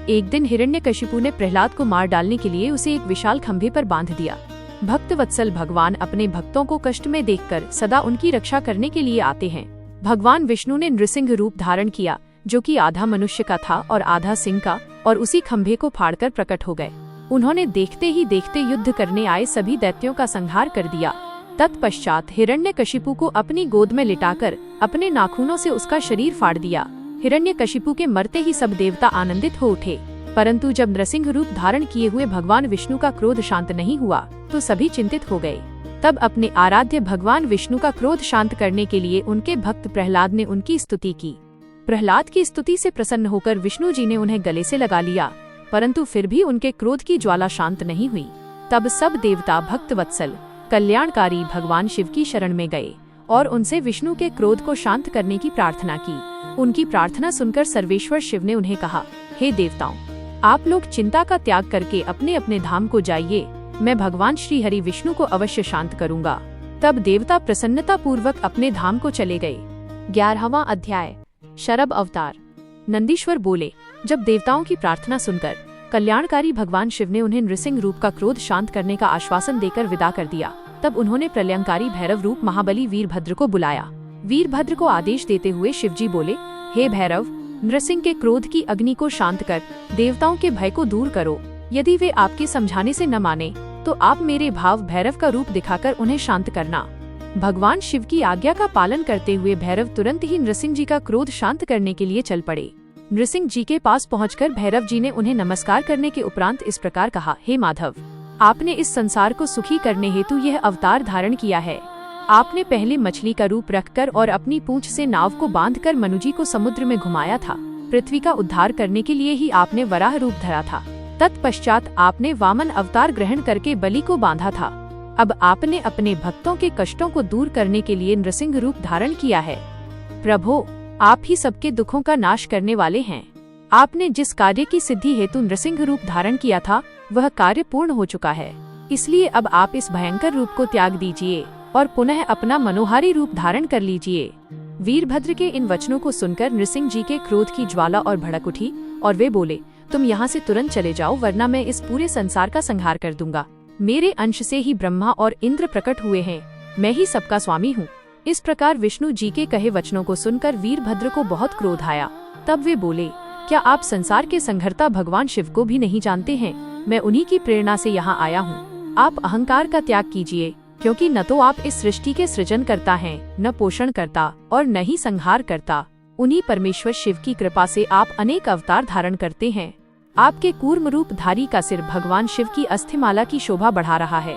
एक दिन हिरण्यकशिपु ने प्रहलाद को मार डालने के लिए उसे एक विशाल खंभे पर बांध दिया। भक्त वत्सल भगवान अपने भक्तों को कष्ट में देखकर सदा उनकी रक्षा करने के लिए आते हैं। भगवान विष्णु ने नृसिंह रूप धारण किया, जो कि आधा मनुष्य का था और आधा सिंह का, और उसी खंभे को फाड़कर प्रकट हो गए। उन्होंने देखते ही देखते युद्ध करने आए सभी दैत्यों का संहार कर दिया। तत्पश्चात हिरण्यकशिपु को अपनी गोद में लिटाकर अपने नाखूनों से उसका शरीर फाड़ दिया। हिरण्यकशिपु के मरते ही सब देवता आनंदित हो उठे, परंतु जब नृसिंह रूप धारण किए हुए भगवान विष्णु का क्रोध शांत नहीं हुआ तो सभी चिंतित हो गए। तब अपने आराध्य भगवान विष्णु का क्रोध शांत करने के लिए उनके भक्त प्रहलाद ने उनकी स्तुति की। प्रहलाद की स्तुति से प्रसन्न होकर विष्णु जी ने उन्हें गले से लगा लिया, परंतु फिर भी उनके क्रोध की ज्वाला शांत नहीं हुई। तब सब देवता भक्त वत्सल कल्याणकारी भगवान शिव की शरण में गए और उनसे विष्णु के क्रोध को शांत करने की प्रार्थना की। उनकी प्रार्थना सुनकर सर्वेश्वर शिव ने उन्हें कहा, हे देवताओं, आप लोग चिंता का त्याग करके अपने अपने धाम को जाइए। मैं भगवान श्री हरि विष्णु को अवश्य शांत करूंगा। तब देवता प्रसन्नता पूर्वक अपने धाम को चले गए। 11वां अध्याय शरभ अवतार। नंदीश्वर बोले, जब देवताओं की प्रार्थना सुनकर कल्याणकारी भगवान शिव ने उन्हें नृसिंह रूप का क्रोध शांत करने का आश्वासन देकर विदा कर दिया, तब उन्होंने प्रलयंकारी भैरव रूप महाबली वीरभद्र को बुलाया। वीरभद्र को आदेश देते हुए शिवजी बोले, हे भैरव, नृसिंह के क्रोध की अग्नि को शांत कर देवताओं के भय को दूर करो। यदि वे आपके समझाने से न माने तो आप मेरे भाव भैरव का रूप दिखाकर उन्हें शांत करना। भगवान शिव की आज्ञा का पालन करते हुए भैरव तुरंत ही नृसिंह जी का क्रोध शांत करने के लिए चल पड़े। नृसिंह जी के पास पहुंचकर भैरव जी ने उन्हें नमस्कार करने के उपरांत इस प्रकार कहा, हे माधव, आपने इस संसार को सुखी करने हेतु यह अवतार धारण किया है। आपने पहले मछली का रूप रखकर और अपनी पूंछ से नाव को बांधकर मनुजी को समुद्र में घुमाया था। पृथ्वी का उद्धार करने के लिए ही आपने वराह रूप धरा था। तत्पश्चात आपने वामन अवतार ग्रहण करके बलि को बांधा था। अब आपने अपने भक्तों के कष्टों को दूर करने के लिए नृसिंह रूप धारण किया है। प्रभु, आप ही सबके दुखों का नाश करने वाले हैं। आपने जिस कार्य की सिद्धि हेतु नृसिंह रूप धारण किया था वह कार्य पूर्ण हो चुका है। इसलिए अब आप इस भयंकर रूप को त्याग दीजिए और पुनः अपना मनोहारी रूप धारण कर लीजिए। वीरभद्र के इन वचनों को सुनकर नृसिंह जी के क्रोध की ज्वाला और भड़क उठी और वे बोले, तुम यहाँ से तुरंत चले जाओ, वरना मैं इस पूरे संसार का संहार कर दूंगा। मेरे अंश से ही ब्रह्मा और इंद्र प्रकट हुए हैं। मैं ही सबका स्वामी हूँ। इस प्रकार विष्णु जी के कहे वचनों को सुनकर वीरभद्र को बहुत क्रोध आया। तब वे बोले, क्या आप संसार के संहर्ता भगवान शिव को भी नहीं जानते हैं? मैं उन्हीं की प्रेरणा से यहाँ आया हूँ। आप अहंकार का त्याग कीजिए, क्योंकि न तो आप इस सृष्टि के सृजन करता हैं, न पोषण करता और न ही संहार करता। उन्हीं परमेश्वर शिव की कृपा से आप अनेक अवतार धारण करते हैं। आपके कूर्म रूप धारी का सिर भगवान शिव की अस्थिमाला की शोभा बढ़ा रहा है।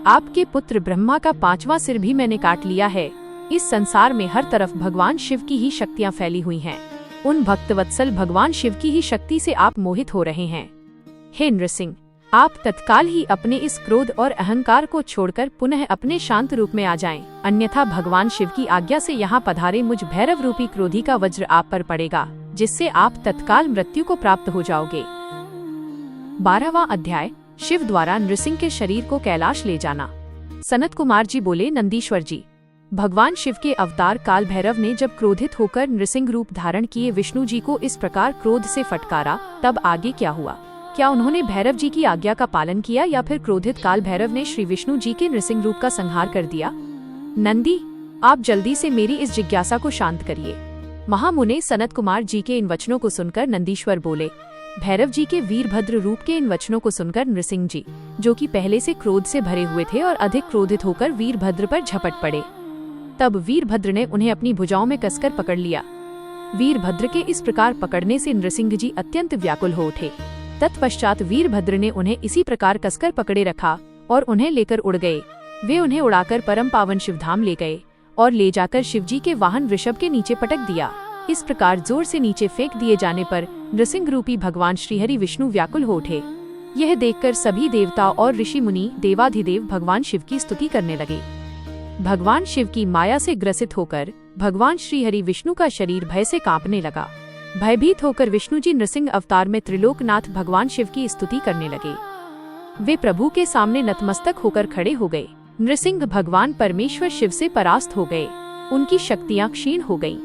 आपके पुत्र ब्रह्मा का 5वां सिर भी मैंने काट लिया है। इस संसार में हर तरफ भगवान शिव की ही शक्तियाँ फैली हुई हैं। उन भक्तवत्सल भगवान शिव की ही शक्ति से आप मोहित हो रहे हैं। हे नृसिंह, आप तत्काल ही अपने इस क्रोध और अहंकार को छोड़कर पुनः अपने शांत रूप में आ जाएं, अन्यथा भगवान शिव की आज्ञा से यहाँ पधारे मुझ भैरव रूपी क्रोधी का वज्र आप पर पड़ेगा, जिससे आप तत्काल मृत्यु को प्राप्त हो जाओगे। 12वां अध्याय, शिव द्वारा नृसिंह के शरीर को कैलाश ले जाना। सनत कुमार जी बोले, नंदीश्वर जी, भगवान शिव के अवतार काल भैरव ने जब क्रोधित होकर नृसिंह रूप धारण किए विष्णु जी को इस प्रकार क्रोध से फटकारा, तब आगे क्या हुआ? क्या उन्होंने भैरव जी की आज्ञा का पालन किया या फिर क्रोधित काल भैरव ने श्री विष्णु जी के नृसिंह रूप का संहार कर दिया? नंदी, आप जल्दी से मेरी इस जिज्ञासा को शांत करिए। महामुने सनत कुमार जी के इन वचनों को सुनकर नंदीश्वर बोले, भैरव जी के वीरभद्र रूप के इन वचनों को सुनकर नृसिंह जी, जो कि पहले से क्रोध से भरे हुए थे और अधिक क्रोधित होकर वीरभद्र पर झपट पड़े। तब वीरभद्र ने उन्हें अपनी भुजाओं में कसकर पकड़ लिया। वीरभद्र के इस प्रकार पकड़ने से नृसिंह जी अत्यंत व्याकुल हो उठे। तत्पश्चात वीरभद्र ने उन्हें इसी प्रकार कसकर पकड़े रखा और उन्हें लेकर उड़ गए। वे उन्हें उड़ाकर परम पावन शिवधाम ले गए और ले जाकर शिवजी के वाहन ऋषभ के नीचे पटक दिया। इस प्रकार जोर से नीचे फेंक दिए जाने पर नृसिंह रूपी भगवान श्रीहरि विष्णु व्याकुल हो उठे। यह देखकर सभी देवता और ऋषि मुनि देवाधिदेव भगवान शिव की स्तुति करने लगे। भगवान शिव की माया से ग्रसित होकर भगवान श्रीहरि विष्णु का शरीर भय से कांपने लगा। भयभीत होकर विष्णु जी नृसिंह अवतार में त्रिलोकनाथ भगवान शिव की स्तुति करने लगे। वे प्रभु के सामने नतमस्तक होकर खड़े हो गए। नृसिंह भगवान परमेश्वर शिव से परास्त हो गए। उनकी शक्तियां क्षीण हो गईं।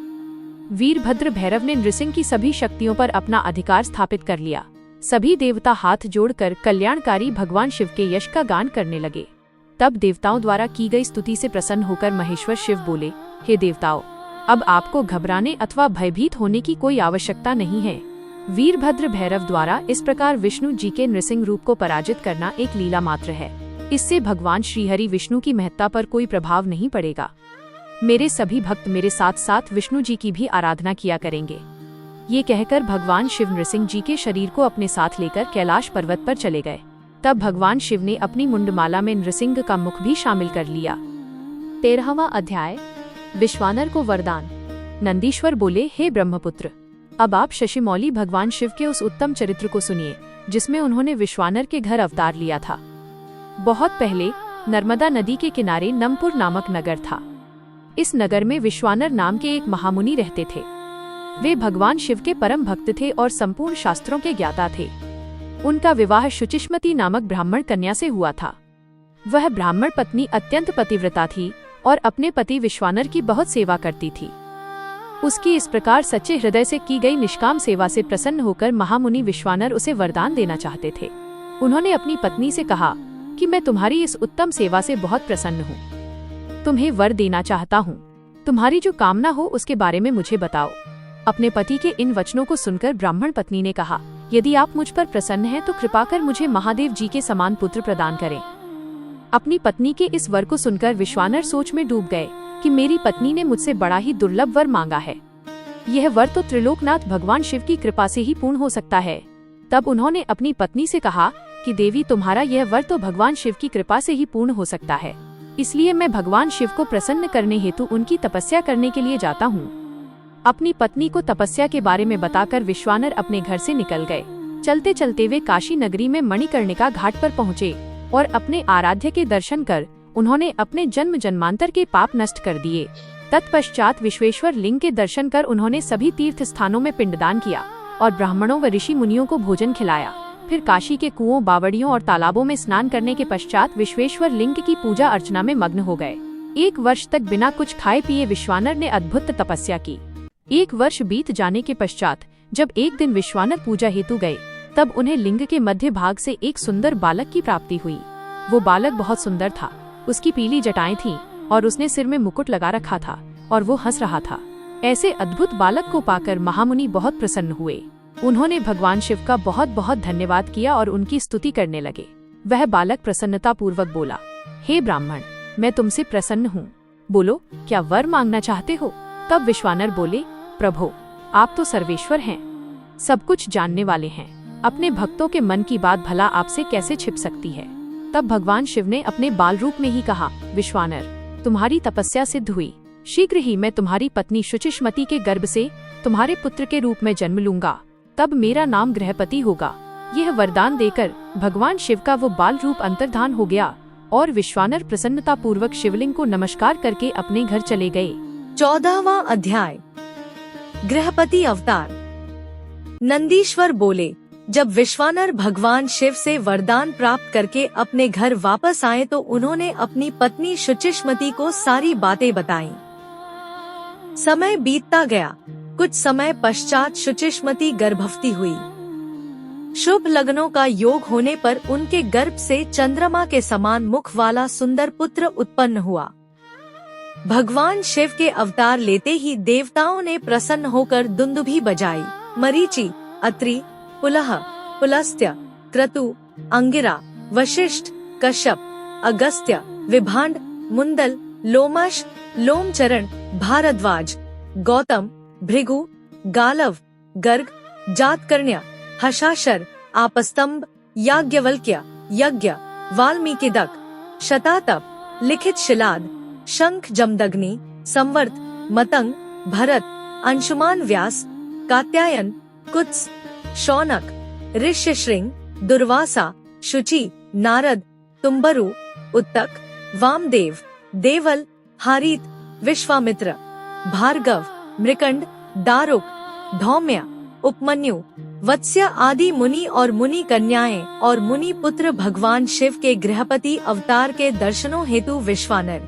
वीरभद्र भैरव ने नृसिंह की सभी शक्तियों पर अपना अधिकार स्थापित कर लिया। सभी देवता हाथ जोड़कर कल्याणकारी भगवान शिव के यश का गान करने लगे। तब देवताओं द्वारा की गई स्तुति से प्रसन्न होकर महेश्वर शिव बोले, हे देवताओं, अब आपको घबराने अथवा भयभीत होने की कोई आवश्यकता नहीं है। वीरभद्र भैरव द्वारा इस प्रकार विष्णु जी के नृसिंह रूप को पराजित करना एक लीला मात्र है। इससे भगवान श्रीहरि विष्णु की महत्ता पर कोई प्रभाव नहीं पड़ेगा। मेरे सभी भक्त मेरे साथ साथ विष्णु जी की भी आराधना किया करेंगे। ये कहकर भगवान शिव नृसिंह जी के शरीर को अपने साथ लेकर कैलाश पर्वत पर चले गए। तब भगवान शिव ने अपनी मुंडमाला में नृसिंह का मुख भी शामिल कर लिया। 13वां अध्याय, विश्वानर को वरदान। नंदीश्वर बोले, हे ब्रह्मपुत्र, अब आप शशिमौली भगवान शिव के उस उत्तम चरित्र को सुनिए जिसमें उन्होंने विश्वानर के घर अवतार लिया था। बहुत पहले नर्मदा नदी के किनारे नमपुर नामक नगर था। इस नगर में विश्वानर नाम के एक महामुनि रहते थे। वे भगवान शिव के परम भक्त थे और संपूर्ण शास्त्रों के ज्ञाता थे। उनका विवाह शुचिष्मती नामक ब्राह्मण कन्या से हुआ था। वह ब्राह्मण पत्नी अत्यंत पतिव्रता थी और अपने पति विश्वानर की बहुत सेवा करती थी। उसकी इस प्रकार सच्चे हृदय से की गई निष्काम सेवा से प्रसन्न होकर महामुनि विश्वानर उसे वरदान देना चाहते थे। उन्होंने अपनी पत्नी से कहा कि मैं तुम्हारी इस उत्तम सेवा से बहुत प्रसन्न हूँ। तुम्हें वर देना चाहता हूँ। तुम्हारी जो कामना हो उसके बारे में मुझे बताओ। अपने पति के इन वचनों को सुनकर ब्राह्मण पत्नी ने कहा, यदि आप मुझ पर प्रसन्न हैं तो कृपा कर मुझे महादेव जी के समान पुत्र प्रदान करें। अपनी पत्नी के इस वर को सुनकर विश्वानर सोच में डूब गए कि मेरी पत्नी ने मुझसे बड़ा ही दुर्लभ वर मांगा है। यह वर तो त्रिलोकनाथ भगवान शिव की कृपा से ही पूर्ण हो सकता है। तब उन्होंने अपनी पत्नी से कहा कि देवी, तुम्हारा यह वर तो भगवान शिव की कृपा से ही पूर्ण हो सकता है, इसलिए मैं भगवान शिव को प्रसन्न करने हेतु उनकी तपस्या करने के लिए जाता हूँ। अपनी पत्नी को तपस्या के बारे में बताकर विश्वानर अपने घर से निकल गए। चलते चलते वे काशी नगरी में मणिकर्णिका घाट पर पहुँचे और अपने आराध्य के दर्शन कर उन्होंने अपने जन्म जन्मांतर के पाप नष्ट कर दिए। तत्पश्चात विश्वेश्वर लिंग के दर्शन कर उन्होंने सभी तीर्थ स्थानों में पिंडदान किया और ब्राह्मणों व ऋषि मुनियों को भोजन खिलाया। फिर काशी के कुओं, बावड़ियों और तालाबों में स्नान करने के पश्चात विश्वेश्वर लिंग की पूजा अर्चना में मग्न हो गए। 1 वर्ष तक बिना कुछ खाए पिए विश्वानर ने अद्भुत तपस्या की। 1 वर्ष बीत जाने के पश्चात जब एक दिन विश्वानर पूजा हेतु गए, तब उन्हें लिंग के मध्य भाग से एक सुंदर बालक की प्राप्ति हुई। वो बालक बहुत सुंदर था। उसकी पीली जटाएं थीं और उसने सिर में मुकुट लगा रखा था और वो हंस रहा था। ऐसे अद्भुत बालक को पाकर महामुनि बहुत प्रसन्न हुए। उन्होंने भगवान शिव का बहुत बहुत धन्यवाद किया और उनकी स्तुति करने लगे। वह बालक प्रसन्नता पूर्वक बोला, हे ब्राह्मण, मैं तुमसे प्रसन्न हूँ। बोलो, क्या वर मांगना चाहते हो? तब विश्वानर बोले, प्रभो, आप तो सर्वेश्वर हैं, सब कुछ जानने वाले हैं। अपने भक्तों के मन की बात भला आपसे कैसे छिप सकती है? तब भगवान शिव ने अपने बाल रूप में ही कहा, विश्वानर, तुम्हारी तपस्या सिद्ध हुई। शीघ्र ही मैं तुम्हारी पत्नी शुचिष्मती के गर्भ से तुम्हारे पुत्र के रूप में जन्म लूंगा। तब मेरा नाम गृहपति होगा। यह वरदान देकर भगवान शिव का वो बाल रूप अंतर्धान हो गया और विश्वानर प्रसन्नता पूर्वक शिवलिंग को नमस्कार करके अपने घर चले गए। 14वां अध्याय, गृहपति अवतार। नंदीश्वर बोले, जब विश्वानर भगवान शिव से वरदान प्राप्त करके अपने घर वापस आए तो उन्होंने अपनी पत्नी शुचिष्मति को सारी बातें बताईं। समय बीतता गया। कुछ समय पश्चात शुचिष्मति गर्भवती हुई। शुभ लग्नों का योग होने पर उनके गर्भ से चंद्रमा के समान मुख वाला सुंदर पुत्र उत्पन्न हुआ। भगवान शिव के अवतार लेते ही देवताओं ने प्रसन्न होकर दुंदुभी बजाई। मरीचि, अत्रि, पुलह, पुलस्त्य, क्रतु, अंगिरा, वशिष्ठ, कश्यप, अगस्त्य, विभांड, मुंदल, लोमश, लोमचरण, भारद्वाज, गौतम, भृगु, गालव, गर्ग, जातकर्ण्य, हशाशर, आपस्तंभ, याज्ञवल्क्य, यज्ञ, वाल्मीकिदक, शतातप, लिखित शिलाद, शंख जमदग्नि, संवर्त, मतंग, भरत, अंशुमान व्यास, कात्यायन, कुत्स, शौनक, ऋष्यशृंग, दुर्वासा, शुचि, नारद, तुम्बरु, उत्तक, वामदेव, देवल, हारीत, विश्वामित्र, भार्गव, मृकंड, दारुक, धौम्य, उपमन्यु, वत्स्य आदि मुनि और मुनि कन्याएं और मुनि पुत्र भगवान शिव के गृहपति अवतार के दर्शनों हेतु विश्वानर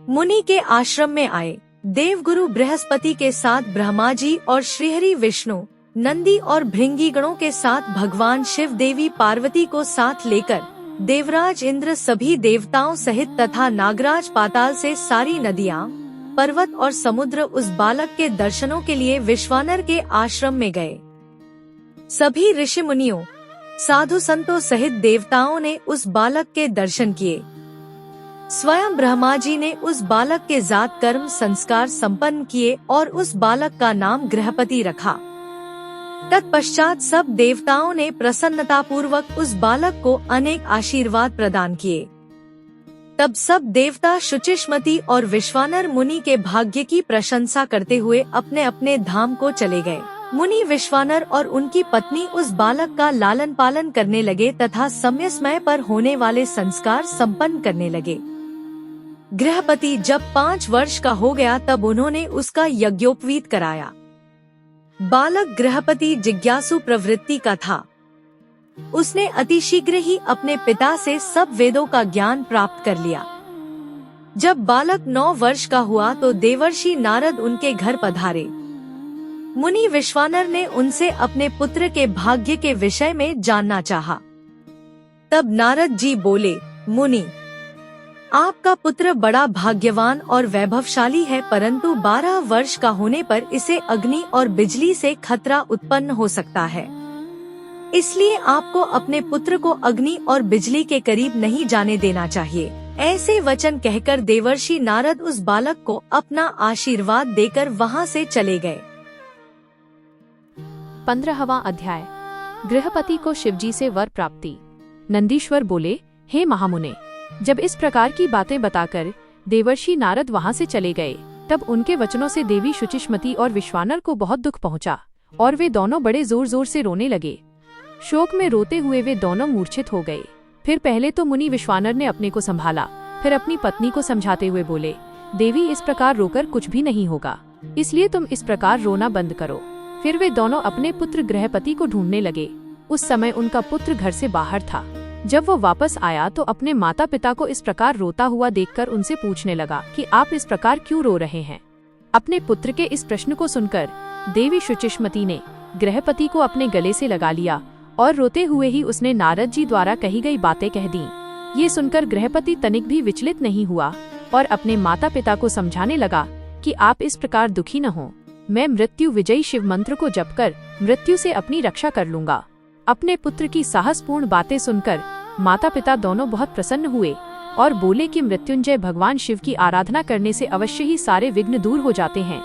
मुनि के आश्रम में आए। देवगुरु बृहस्पति के साथ ब्रह्मा जी और श्रीहरि विष्णु, नंदी और भृंगी गणों के साथ भगवान शिव, देवी पार्वती को साथ लेकर देवराज इंद्र, सभी देवताओं सहित तथा नागराज पाताल से सारी नदियाँ, पर्वत और समुद्र उस बालक के दर्शनों के लिए विश्वानर के आश्रम में गए। सभी ऋषि मुनियों, साधु संतों सहित देवताओं ने उस बालक के दर्शन किए। स्वयं ब्रह्मा जी ने उस बालक के जात कर्म संस्कार संपन्न किए और उस बालक का नाम गृहपति रखा। तत्पश्चात सब देवताओं ने प्रसन्नता पूर्वक उस बालक को अनेक आशीर्वाद प्रदान किए। तब सब देवता शुचिष्मति और विश्वानर मुनि के भाग्य की प्रशंसा करते हुए अपने अपने धाम को चले गए। मुनि विश्वानर और उनकी पत्नी उस बालक का लालन पालन करने लगे तथा समय समय पर होने वाले संस्कार संपन्न करने लगे। गृहपति जब 5 वर्ष का हो गया तब उन्होंने उसका यज्ञोपवीत कराया। बालक गृहपति जिज्ञासु प्रवृत्ति का था। उसने अतिशीघ्र ही अपने पिता से सब वेदों का ज्ञान प्राप्त कर लिया। जब बालक 9 वर्ष का हुआ तो देवर्षि नारद उनके घर पधारे। मुनि विश्वानर ने उनसे अपने पुत्र के भाग्य के विषय में जानना चाहा। तब नारद जी बोले, मुनि, आपका पुत्र बड़ा भाग्यवान और वैभवशाली है, परंतु 12 वर्ष का होने पर इसे अग्नि और बिजली से खतरा उत्पन्न हो सकता है। इसलिए आपको अपने पुत्र को अग्नि और बिजली के करीब नहीं जाने देना चाहिए। ऐसे वचन कहकर देवर्षि नारद उस बालक को अपना आशीर्वाद देकर वहां से चले गए। 15वां अध्याय, गृहपति को शिवजी से वर प्राप्ति। नंदीश्वर बोले, हे महामुने, जब इस प्रकार की बातें बताकर देवर्षि नारद वहां से चले गए तब उनके वचनों से देवी शुचिष्मति और विश्वानर को बहुत दुख पहुंचा और वे दोनों बड़े जोर जोर से रोने लगे। शोक में रोते हुए वे दोनों मूर्छित हो गए। फिर पहले तो मुनि विश्वानर ने अपने को संभाला, फिर अपनी पत्नी को समझाते हुए बोले, देवी, इस प्रकार रोकर कुछ भी नहीं होगा, इसलिए तुम इस प्रकार रोना बंद करो। फिर वे दोनों अपने पुत्र गृहपति को ढूंढने लगे। उस समय उनका पुत्र घर से बाहर था। जब वो वापस आया तो अपने माता पिता को इस प्रकार रोता हुआ देखकर उनसे पूछने लगा कि आप इस प्रकार क्यों रो रहे हैं। अपने पुत्र के इस प्रश्न को सुनकर देवी शुचिष्मति ने गृहपति को अपने गले से लगा लिया और रोते हुए ही उसने नारद जी द्वारा कही गई बातें कह दी। ये सुनकर गृहपति तनिक भी विचलित नहीं हुआ और अपने माता पिता को समझाने लगा कि आप इस प्रकार दुखी न हो, मैं मृत्यु विजयी शिव मंत्र को जपकर मृत्यु से अपनी रक्षा कर लूंगा। अपने पुत्र की साहसपूर्ण बातें सुनकर माता पिता दोनों बहुत प्रसन्न हुए और बोले कि मृत्युंजय भगवान शिव की आराधना करने से अवश्य ही सारे विघ्न दूर हो जाते हैं,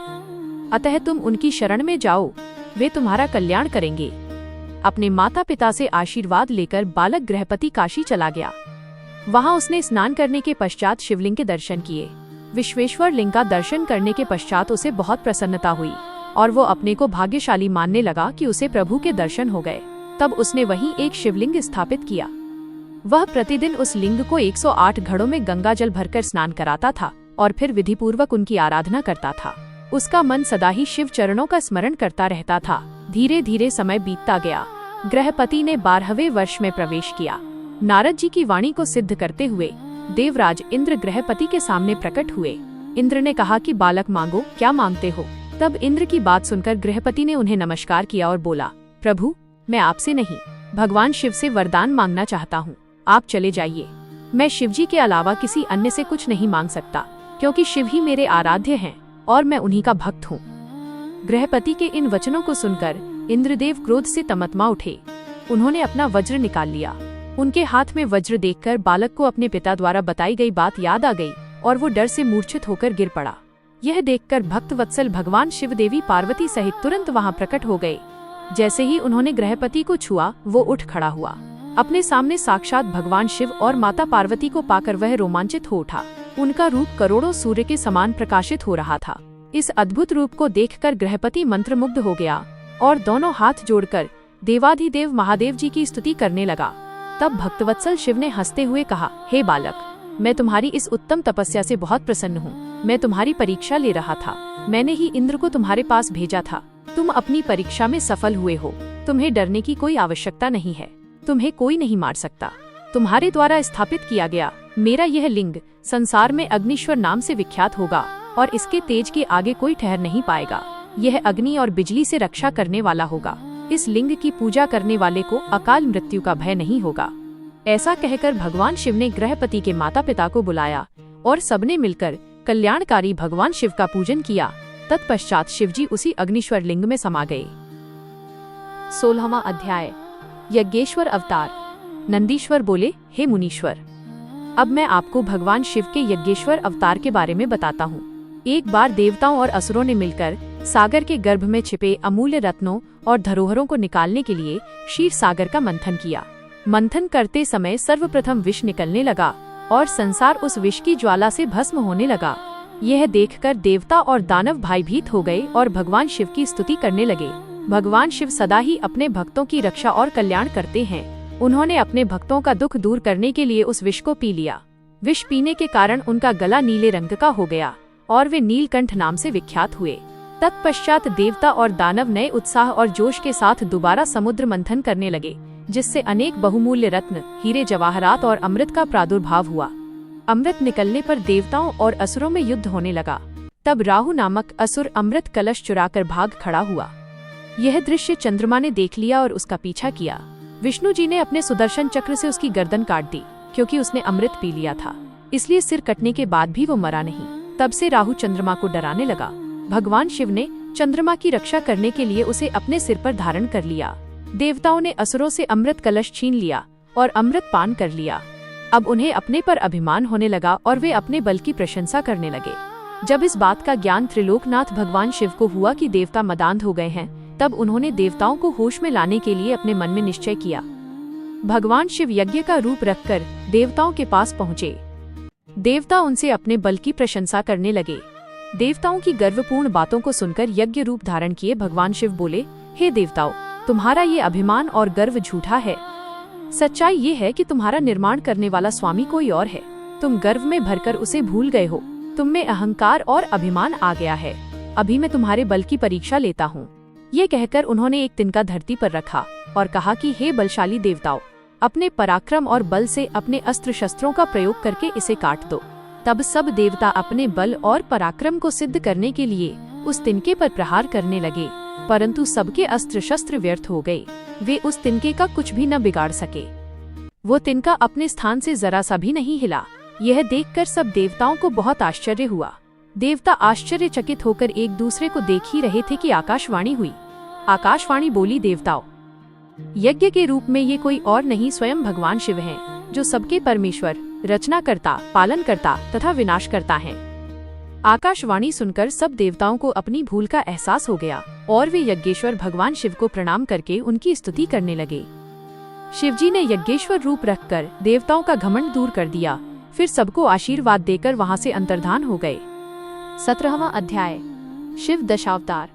अतः तुम उनकी शरण में जाओ, वे तुम्हारा कल्याण करेंगे। अपने माता पिता से आशीर्वाद लेकर बालक गृहपति काशी चला गया। वहां उसने स्नान करने के पश्चात शिवलिंग के दर्शन किए। विश्वेश्वर लिंग का दर्शन करने के पश्चात उसे बहुत प्रसन्नता हुई और वो अपने को भाग्यशाली मानने लगा कि उसे प्रभु के दर्शन हो गए। तब उसने वहीं एक शिवलिंग स्थापित किया। वह प्रतिदिन उस लिंग को 108 घड़ों में गंगा जल भरकर स्नान कराता था और फिर विधिपूर्वक उनकी आराधना करता था। उसका मन सदा ही शिव चरणों का स्मरण करता रहता था। धीरे धीरे समय बीतता गया। गृहपति ने 12वें वर्ष में प्रवेश किया। नारद जी की वाणी को सिद्ध करते हुए देवराज इंद्र गृहपति के सामने प्रकट हुए। इंद्र ने कहा कि बालक मांगो, क्या मांगते हो। तब इंद्र की बात सुनकर गृहपति ने उन्हें नमस्कार किया और बोला, प्रभु, मैं आपसे नहीं, भगवान शिव से वरदान मांगना चाहता हूँ। आप चले जाइए। मैं शिवजी के अलावा किसी अन्य से कुछ नहीं मांग सकता, क्योंकि शिव ही मेरे आराध्य हैं और मैं उन्हीं का भक्त हूँ। गृहपति के इन वचनों को सुनकर इंद्रदेव क्रोध से तमतमा उठे। उन्होंने अपना वज्र निकाल लिया। उनके हाथ में वज्र देखकर बालक को अपने पिता द्वारा बताई गई बात याद आ गई और वो डर से मूर्छित होकर गिर पड़ा। यह देखकर भक्त वत्सल भगवान शिव देवी पार्वती सहित तुरंत वहां प्रकट हो गए। जैसे ही उन्होंने गृहपति को छुआ, वो उठ खड़ा हुआ। अपने सामने साक्षात भगवान शिव और माता पार्वती को पाकर वह रोमांचित हो उठा। उनका रूप करोड़ों सूर्य के समान प्रकाशित हो रहा था। इस अद्भुत रूप को देखकर गृहपति मंत्रमुग्ध हो गया और दोनों हाथ जोड़कर देवाधिदेव महादेव जी की स्तुति करने लगा। तब भक्तवत्सल शिव ने हंसते हुए कहा, हे बालक, मैं तुम्हारी इस उत्तम तपस्या से बहुत प्रसन्न हूँ। मैं तुम्हारी परीक्षा ले रहा था। मैंने ही इंद्र को तुम्हारे पास भेजा था। तुम अपनी परीक्षा में सफल हुए हो। तुम्हें डरने की कोई आवश्यकता नहीं है। तुम्हें कोई नहीं मार सकता। तुम्हारे द्वारा स्थापित किया गया मेरा यह लिंग संसार में अग्निश्वर नाम से विख्यात होगा और इसके तेज के आगे कोई ठहर नहीं पाएगा। यह अग्नि और बिजली से रक्षा करने वाला होगा। इस लिंग की पूजा करने वाले को अकाल मृत्यु का भय नहीं होगा। ऐसा कहकर भगवान शिव ने गृहपति के माता पिता को बुलाया और सबने मिलकर कल्याणकारी भगवान शिव का पूजन किया। तत्पश्चात शिवजी उसी अग्निश्वर लिंग में समा गए। 16वां अध्याय, यज्ञेश्वर अवतार। नंदीश्वर बोले, हे मुनीश्वर, अब मैं आपको भगवान शिव के यज्ञेश्वर अवतार के बारे में बताता हूँ। एक बार देवताओं और असुरों ने मिलकर सागर के गर्भ में छिपे अमूल्य रत्नों और धरोहरों को निकालने के लिए क्षीर सागर का मंथन किया। मंथन करते समय सर्वप्रथम विष निकलने लगा और संसार उस विष की ज्वाला से भस्म होने लगा। यह देखकर देवता और दानव भयभीत हो गए और भगवान शिव की स्तुति करने लगे। भगवान शिव सदा ही अपने भक्तों की रक्षा और कल्याण करते हैं। उन्होंने अपने भक्तों का दुख दूर करने के लिए उस विष को पी लिया। विष पीने के कारण उनका गला नीले रंग का हो गया और वे नीलकंठ नाम से विख्यात हुए। तत्पश्चात देवता और दानव नए उत्साह और जोश के साथ दोबारा समुद्र मंथन करने लगे, जिससे अनेक बहुमूल्य रत्न, हीरे, जवाहरात और अमृत का प्रादुर्भाव हुआ। अमृत निकलने पर देवताओं और असुरों में युद्ध होने लगा। तब राहु नामक असुर अमृत कलश चुराकर भाग खड़ा हुआ। यह दृश्य चंद्रमा ने देख लिया और उसका पीछा किया। विष्णु जी ने अपने सुदर्शन चक्र से उसकी गर्दन काट दी, क्योंकि उसने अमृत पी लिया था, इसलिए सिर कटने के बाद भी वो मरा नहीं। तब से राहु चंद्रमा को डराने लगा। भगवान शिव ने चंद्रमा की रक्षा करने के लिए उसे अपने सिर पर धारण कर लिया। देवताओं ने असुरों से अमृत कलश छीन लिया और अमृत पान कर लिया। अब उन्हें अपने पर अभिमान होने लगा और वे अपने बल की प्रशंसा करने लगे। जब इस बात का ज्ञान त्रिलोकनाथ भगवान शिव को हुआ कि देवता मदांध हो गए हैं, तब उन्होंने देवताओं को होश में लाने के लिए अपने मन में निश्चय किया। भगवान शिव यज्ञ का रूप रखकर देवताओं के पास पहुँचे। देवता उनसे अपने बल की प्रशंसा करने लगे। देवताओं की गर्वपूर्ण बातों को सुनकर यज्ञ रूप धारण किए भगवान शिव बोले, हे देवताओं, तुम्हारा ये अभिमान और गर्व झूठा है। सच्चाई ये है कि तुम्हारा निर्माण करने वाला स्वामी कोई और है। तुम गर्व में भरकर उसे भूल गए हो। तुम में अहंकार और अभिमान आ गया है। अभी मैं तुम्हारे बल की परीक्षा लेता हूँ। ये कहकर उन्होंने एक तिनका धरती पर रखा और कहा कि हे बलशाली देवताओं, अपने पराक्रम और बल से अपने अस्त्र शस्त्रों का प्रयोग करके इसे काट दो। तब सब देवता अपने बल और पराक्रम को सिद्ध करने के लिए उस तिनके पर प्रहार करने लगे, परंतु सबके अस्त्र शस्त्र व्यर्थ हो गए। वे उस तिनके का कुछ भी न बिगाड़ सके। वो तिनका अपने स्थान से जरा सा भी नहीं हिला। यह देखकर सब देवताओं को बहुत आश्चर्य हुआ। देवता आश्चर्यचकित होकर एक दूसरे को देख ही रहे थे कि आकाशवाणी हुई। आकाशवाणी बोली, देवताओं, यज्ञ के रूप में ये कोई और नहीं स्वयं भगवान शिव हैं, जो सबके परमेश्वर, रचनाकर्ता, पालनकर्ता तथा विनाशकर्ता हैं। आकाशवाणी सुनकर सब देवताओं को अपनी भूल का एहसास हो गया और वे यज्ञेश्वर भगवान शिव को प्रणाम करके उनकी स्तुति करने लगे। शिवजी ने यज्ञेश्वर रूप रखकर देवताओं का घमंड दूर कर दिया, फिर सबको आशीर्वाद देकर वहां से अंतर्धान हो गए। 17वां अध्याय, शिव दशावतार।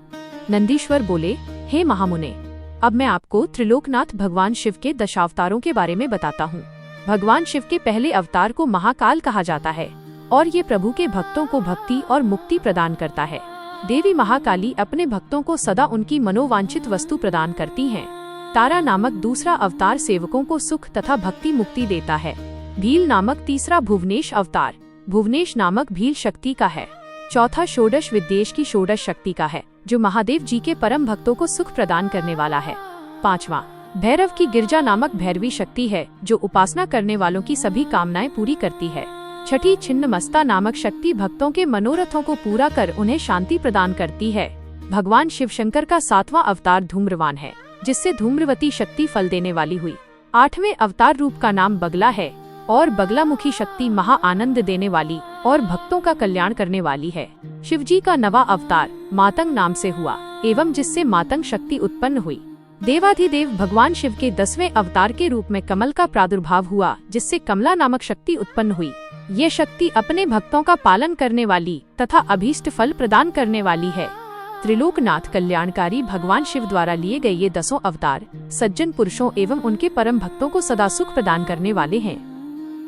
नंदीश्वर बोले, हे महामुने, अब मैं आपको त्रिलोकनाथ भगवान शिव के दशावतारों के बारे में बताता हूँ। भगवान शिव के पहले अवतार को महाकाल कहा जाता है और ये प्रभु के भक्तों को भक्ति और मुक्ति प्रदान करता है। देवी महाकाली अपने भक्तों को सदा उनकी मनोवांछित वस्तु प्रदान करती हैं। तारा नामक दूसरा अवतार सेवकों को सुख तथा भक्ति मुक्ति देता है। भील नामक तीसरा भुवनेश अवतार भुवनेश नामक भील शक्ति का है। चौथा षोडश विद्येश की षोडश शक्ति का है, जो महादेव जी के परम भक्तों को सुख प्रदान करने वाला है। पांचवा भैरव की गिरजा नामक भैरवी शक्ति है, जो उपासना करने वालों की सभी कामनाएं पूरी करती है। छठी छिन्नमस्ता नामक शक्ति भक्तों के मनोरथों को पूरा कर उन्हें शांति प्रदान करती है। भगवान शिव शंकर का सातवां अवतार धूम्रवान है, जिससे धूम्रवती शक्ति फल देने वाली हुई। आठवें अवतार रूप का नाम बगला है और बगलामुखी शक्ति महा आनंद देने वाली और भक्तों का कल्याण करने वाली है। शिवजी का नवा अवतार मातंग नाम से हुआ एवं जिससे मातंग शक्ति उत्पन्न हुई। देवाधिदेव भगवान शिव के 10वें अवतार के रूप में कमल का प्रादुर्भाव हुआ, जिससे कमला नामक शक्ति उत्पन्न हुई। ये शक्ति अपने भक्तों का पालन करने वाली तथा अभीष्ट फल प्रदान करने वाली है। त्रिलोकनाथ कल्याणकारी भगवान शिव द्वारा लिए गए ये 10 अवतार सज्जन पुरुषों एवं उनके परम भक्तों को सदा सुख प्रदान करने वाले हैं।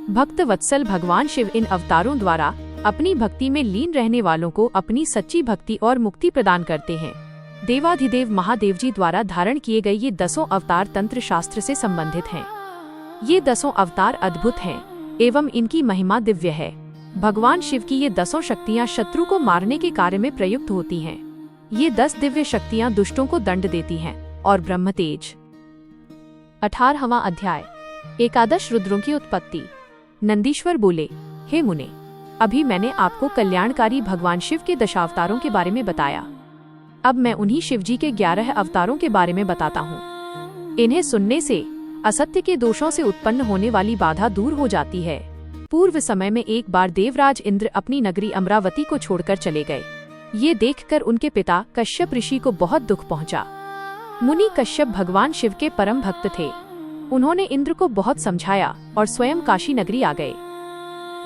भक्त वत्सल भगवान शिव इन अवतारों द्वारा अपनी भक्ति में लीन रहने वालों को अपनी सच्ची भक्ति और मुक्ति प्रदान करते हैं। देवाधिदेव महादेव जी द्वारा धारण किए गए ये 10 अवतार तंत्र शास्त्र से संबंधित हैं। ये 10 अवतार अद्भुत हैं एवं इनकी महिमा दिव्य है। भगवान शिव की ये 10 शक्तियाँ शत्रु को मारने के कार्य में प्रयुक्त होती हैं। ये 10 दिव्य शक्तियाँ दुष्टों को दंड देती हैं और ब्रह्म तेज। 18वां अध्याय एकादश रुद्रों की उत्पत्ति। नंदीश्वर बोले, हे मुने, अभी मैंने आपको कल्याणकारी भगवान शिव के दशावतारों के बारे में बताया। अब मैं उन्हीं शिवजी के 11 अवतारों के बारे में बताता हूँ। इन्हें सुनने से असत्य के दोषों से उत्पन्न होने वाली बाधा दूर हो जाती है। पूर्व समय में एक बार देवराज इंद्र अपनी नगरी अमरावती को छोड़कर चले गए। ये देखकर उनके पिता कश्यप ऋषि को बहुत दुख पहुंचा। मुनि कश्यप भगवान शिव के परम भक्त थे। उन्होंने इंद्र को बहुत समझाया और स्वयं काशी नगरी आ गए।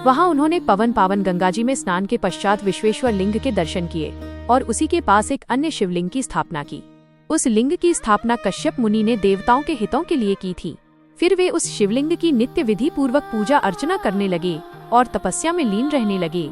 वहां उन्होंने पवन पावन गंगाजी में स्नान के पश्चात विश्वेश्वर लिंग के दर्शन किए और उसी के पास एक अन्य शिवलिंग की स्थापना की। उस लिंग की स्थापना कश्यप मुनि ने देवताओं के हितों के लिए की थी। फिर वे उस शिवलिंग की नित्य विधि पूर्वक पूजा अर्चना करने लगे और तपस्या में लीन रहने लगे।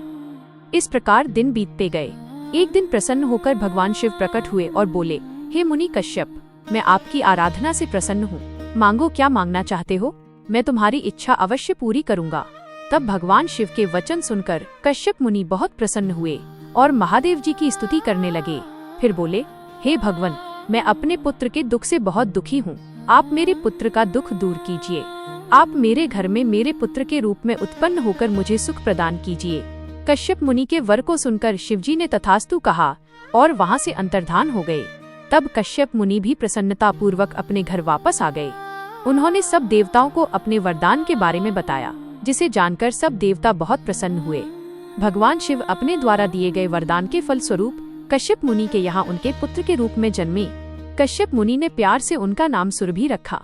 इस प्रकार दिन बीतते गए। एक दिन प्रसन्न होकर भगवान शिव प्रकट हुए और बोले, हे मुनि कश्यप, मैं आपकी आराधना से प्रसन्न हूँ। मांगो, क्या मांगना चाहते हो? मैं तुम्हारी इच्छा अवश्य पूरी करूँगा। तब भगवान शिव के वचन सुनकर कश्यप मुनि बहुत प्रसन्न हुए और महादेव जी की स्तुति करने लगे। फिर बोले, हे भगवान, मैं अपने पुत्र के दुख से बहुत दुखी हूँ। आप मेरे पुत्र का दुख दूर कीजिए। आप मेरे घर में मेरे पुत्र के रूप में उत्पन्न होकर मुझे सुख प्रदान कीजिए। कश्यप मुनि के वर को सुनकर शिवजी ने तथास्तु कहा और वहाँ से अंतर्धान हो गए। तब कश्यप मुनि भी प्रसन्नता पूर्वक अपने घर वापस आ गए। उन्होंने सब देवताओं को अपने वरदान के बारे में बताया, जिसे जानकर सब देवता बहुत प्रसन्न हुए। भगवान शिव अपने द्वारा दिए गए वरदान के फल स्वरूप कश्यप मुनि के यहाँ उनके पुत्र के रूप में जन्मे। कश्यप मुनि ने प्यार से उनका नाम सुरभि रखा।